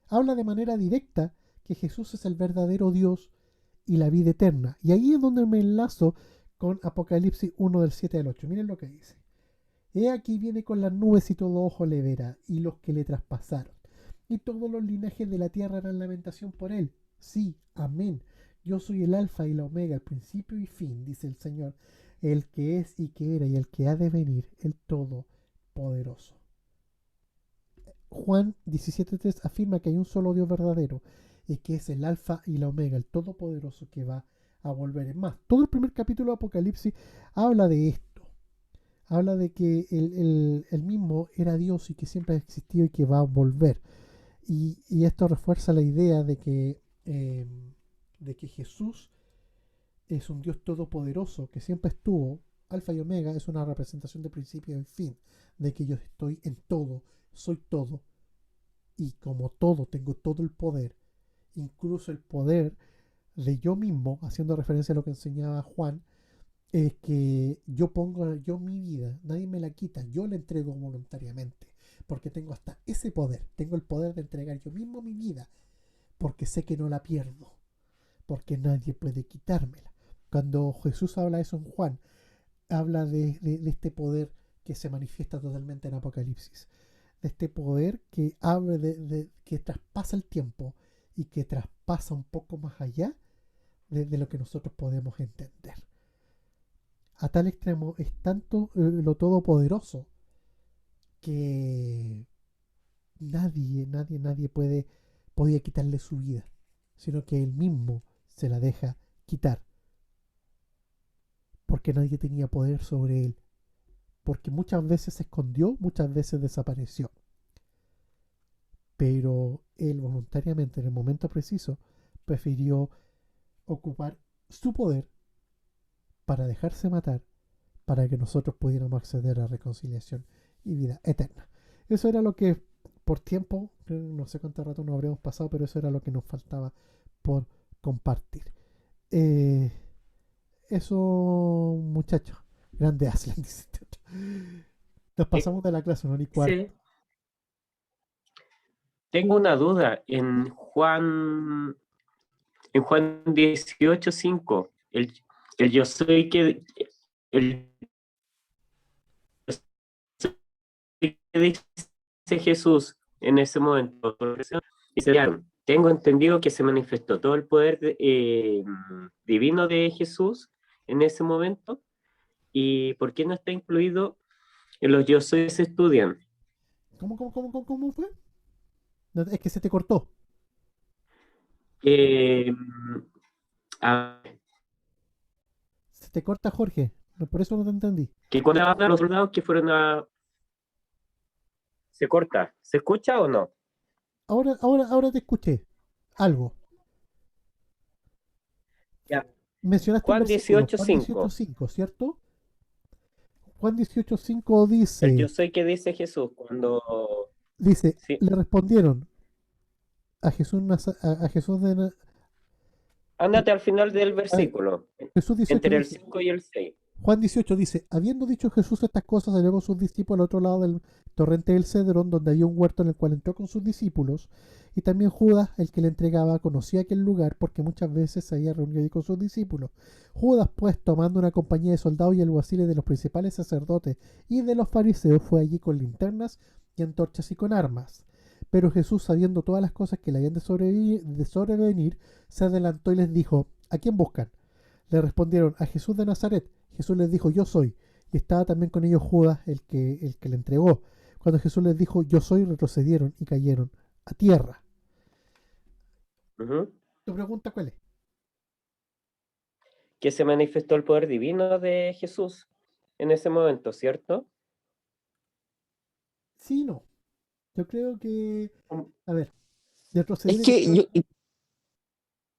habla de manera directa que Jesús es el verdadero Dios y la vida eterna. Y ahí es donde me enlazo con Apocalipsis 1 del 7 al 8. Miren lo que dice. He aquí viene con las nubes y todo ojo le verá, y los que le traspasaron. Y todos los linajes de la tierra harán lamentación por él. Sí, amén. Yo soy el alfa y la omega, el principio y fin, dice el Señor, el que es y que era y el que ha de venir, el Todopoderoso. Juan 17.3 afirma que hay un solo Dios verdadero y que es el alfa y la omega, el Todopoderoso que va a volver. Es más, todo el primer capítulo de Apocalipsis habla de esto. Habla de que él mismo era Dios y que siempre ha existido y que va a volver. Y esto refuerza la idea de que Jesús es un Dios todopoderoso que siempre estuvo. Alfa y Omega es una representación de principio y fin, de que yo estoy en todo, soy todo, y como todo tengo todo el poder, incluso el poder de yo mismo, haciendo referencia a lo que enseñaba Juan, es que yo pongo mi vida, nadie me la quita, yo la entrego voluntariamente, porque tengo hasta ese poder, tengo el poder de entregar yo mismo mi vida, porque sé que no la pierdo, porque nadie puede quitármela. Cuando Jesús habla eso en Juan, habla de este poder que se manifiesta totalmente en Apocalipsis, de este poder que abre, que traspasa el tiempo y que traspasa un poco más allá de lo que nosotros podemos entender. A tal extremo es tanto lo todopoderoso que nadie podía quitarle su vida, sino que él mismo se la deja quitar, porque nadie tenía poder sobre él, porque muchas veces se escondió, muchas veces desapareció, pero él voluntariamente en el momento preciso prefirió ocupar su poder para dejarse matar, para que nosotros pudiéramos acceder a reconciliación y vida eterna. Eso era lo que por tiempo, no sé cuánto rato nos habríamos pasado, pero eso era lo que nos faltaba por compartir. Eso, muchachos, grande Aslan, dice este otro. Nos pasamos de la clase, no ni cuarto. Sí. Tengo una duda. En Juan 18:5, el yo soy que el yo soy que dice Jesús en ese momento, dice, tengo entendido que se manifestó todo el poder divino de Jesús en ese momento. ¿Y por qué no está incluido en los yo soy se estudian? ¿Cómo fue? No, es que se te cortó. Eh, a- Se te corta, Jorge. Por eso no te entendí. que cuando hablan los soldados que fueron a... Se corta. ¿Se escucha o no? Ahora te escuché. Algo. Ya. Mencionaste un Juan versículo. Juan 18:5. 18:5, ¿cierto? Juan 18:5 El dice, yo soy que dice Jesús cuando... Sí. le respondieron a Jesús, a Jesús de Ándate al final del versículo. Jesús 18 Entre el dice, 5 y el 6. Juan 18 dice, habiendo dicho Jesús estas cosas, salió con sus discípulos al otro lado del torrente del Cedrón, donde había un huerto en el cual entró con sus discípulos, y también Judas, el que le entregaba, conocía aquel lugar porque muchas veces se había reunido allí con sus discípulos. Judas, pues, tomando una compañía de soldados y alguaciles de los principales sacerdotes y de los fariseos, fue allí con linternas y antorchas y con armas. Pero Jesús, sabiendo todas las cosas que le habían de sobrevenir, se adelantó y les dijo, ¿a quién buscan? Le respondieron, a Jesús de Nazaret. Jesús les dijo, yo soy. Y estaba también con ellos Judas, el que le entregó. Cuando Jesús les dijo, yo soy, retrocedieron y cayeron a tierra. Ujú. ¿Tu pregunta cuál es? Que se manifestó el poder divino de Jesús en ese momento, ¿cierto? Sí, no. Yo creo que, a ver, Es retroceder que yo,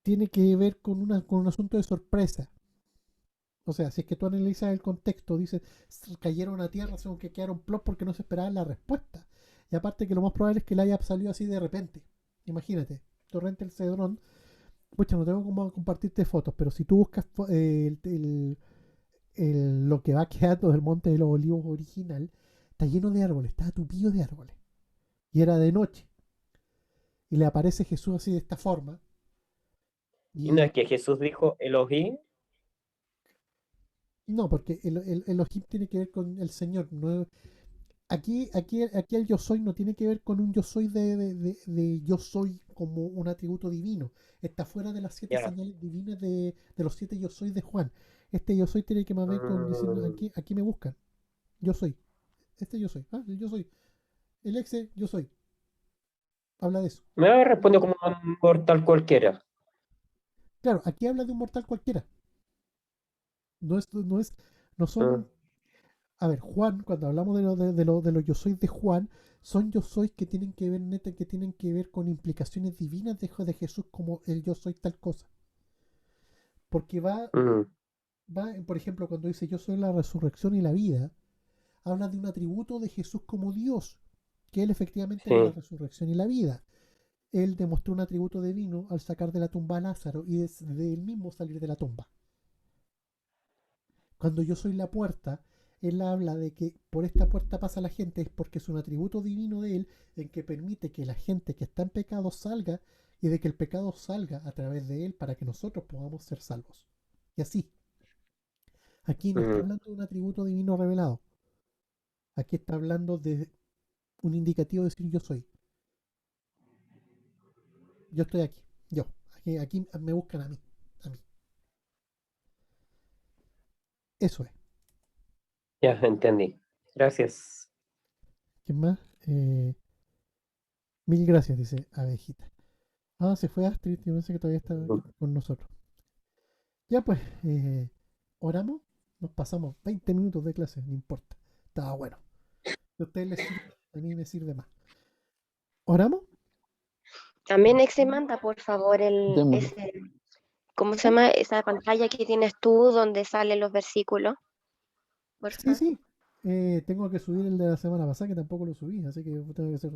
tiene que ver con un asunto de sorpresa. O sea, si es que tú analizas el contexto, dices, cayeron a tierra, según que quedaron plop porque no se esperaba la respuesta. Y aparte que lo más probable es que le haya salido así de repente. Imagínate, Torrente del Cedrón. Pucha, no tengo cómo compartirte fotos, pero si tú buscas lo que va quedando del Monte de los Olivos original, está lleno de árboles, está tupido de árboles. Y era de noche. Y le aparece Jesús así de esta forma. Y no Y es que Jesús dijo Elohim. no, porque el Elohim tiene que ver con el Señor. No, aquí el yo soy no tiene que ver con un yo soy de yo soy como un atributo divino. Está fuera de las 7 Ya. señales divinas de los 7 yo soy de Juan. Este yo soy tiene que más ver con diciendo aquí me buscan. Yo soy. Este yo soy. El yo soy. El exe yo soy. Habla de eso. Me respondió como un mortal cualquiera. Claro, aquí habla de un mortal cualquiera. No son. A ver, Juan, cuando hablamos de los yo soy de Juan, son yo soy que tienen que ver, neta, que tienen que ver con implicaciones divinas de Jesús como el yo soy tal cosa. Porque por ejemplo, cuando dice yo soy la resurrección y la vida, habla de un atributo de Jesús como Dios, que él efectivamente era la Sí. resurrección y la vida. Él demostró un atributo divino al sacar de la tumba a Lázaro y de él mismo salir de la tumba. Cuando yo soy la puerta, él habla de que por esta puerta pasa la gente, es porque es un atributo divino de él en que permite que la gente que está en pecado salga y de que el pecado salga a través de él para que nosotros podamos ser salvos. Y así. Aquí no está hablando de un atributo divino revelado. Aquí está hablando de un indicativo de decir yo soy. Yo estoy aquí. Yo. Aquí me buscan a mí. A mí. Eso es. Ya, entendí. Gracias. ¿Quién más? Mil gracias, dice Abejita. Ah, se fue Astrid. Yo pensé que todavía estaba con nosotros. Ya pues, oramos. Nos pasamos 20 minutos de clase, no importa. Estaba bueno. Si a ustedes les sirve, a mí me sirve más. ¿Oramos? También Exe manda, por favor, Démosle. ¿cómo se llama? Esa pantalla que tienes tú donde salen los versículos, por Sí, favor. sí. Tengo que subir el de la semana pasada, que tampoco lo subí, así que tengo que hacer.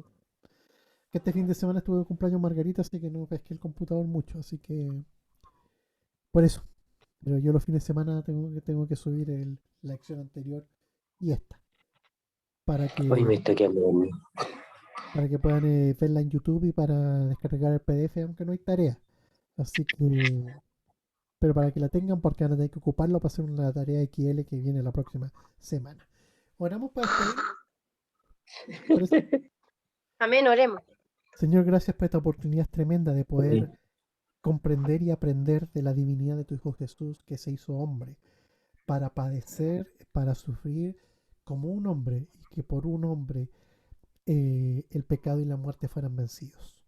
Que este fin de semana estuve de cumpleaños Margarita, así que no pesqué el computador mucho, así que. Por eso. Pero yo los fines de semana tengo que subir la acción anterior y esta. Para Hoy me que, estoy quedando dormido. para que puedan verla en YouTube y para descargar el PDF, aunque no hay tarea. Así que. Pero para que la tengan, porque van a tener que ocuparlo para hacer una tarea XL que viene la próxima semana. Oramos para despedirnos. ¿Parece? Amén, oremos. Señor, gracias por esta oportunidad tremenda de poder comprender y aprender de la divinidad de tu Hijo Jesús que se hizo hombre para padecer, para sufrir como un hombre y que por un hombre el pecado y la muerte fueran vencidos.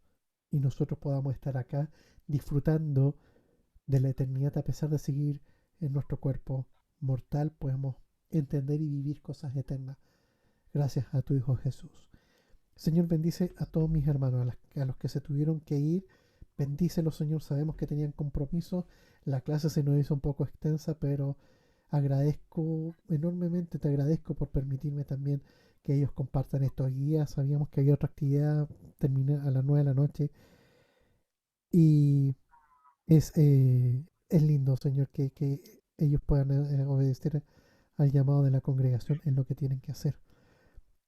Y nosotros podamos estar acá disfrutando de la eternidad a pesar de seguir en nuestro cuerpo mortal, podemos entender y vivir cosas eternas gracias a tu Hijo Jesús. Señor, bendice a todos mis hermanos, a los que se tuvieron que ir. Bendícelos, Señor. Sabemos que tenían compromisos. La clase se nos hizo un poco extensa, pero agradezco enormemente, te agradezco por permitirme también que ellos compartan estos guías. Sabíamos que había otra actividad, terminé a las 9 de la noche. Y es lindo, Señor, que ellos puedan obedecer al llamado de la congregación en lo que tienen que hacer.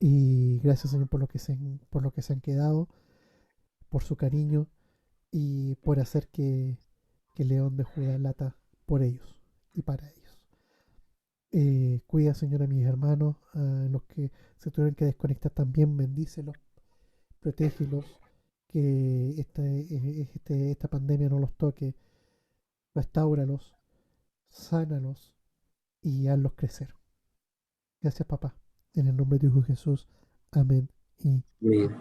Y gracias, Señor, por lo que se han quedado, por su cariño y por hacer que León de Judá lata por ellos y para ellos. Cuida, Señor, a mis hermanos, a los que se tuvieron que desconectar también, bendícelos, protégelos, que esta pandemia no los toque, restáuralos, sánalos y hazlos crecer. Gracias, papá. En el nombre de tu Hijo Jesús. Amén y Bien.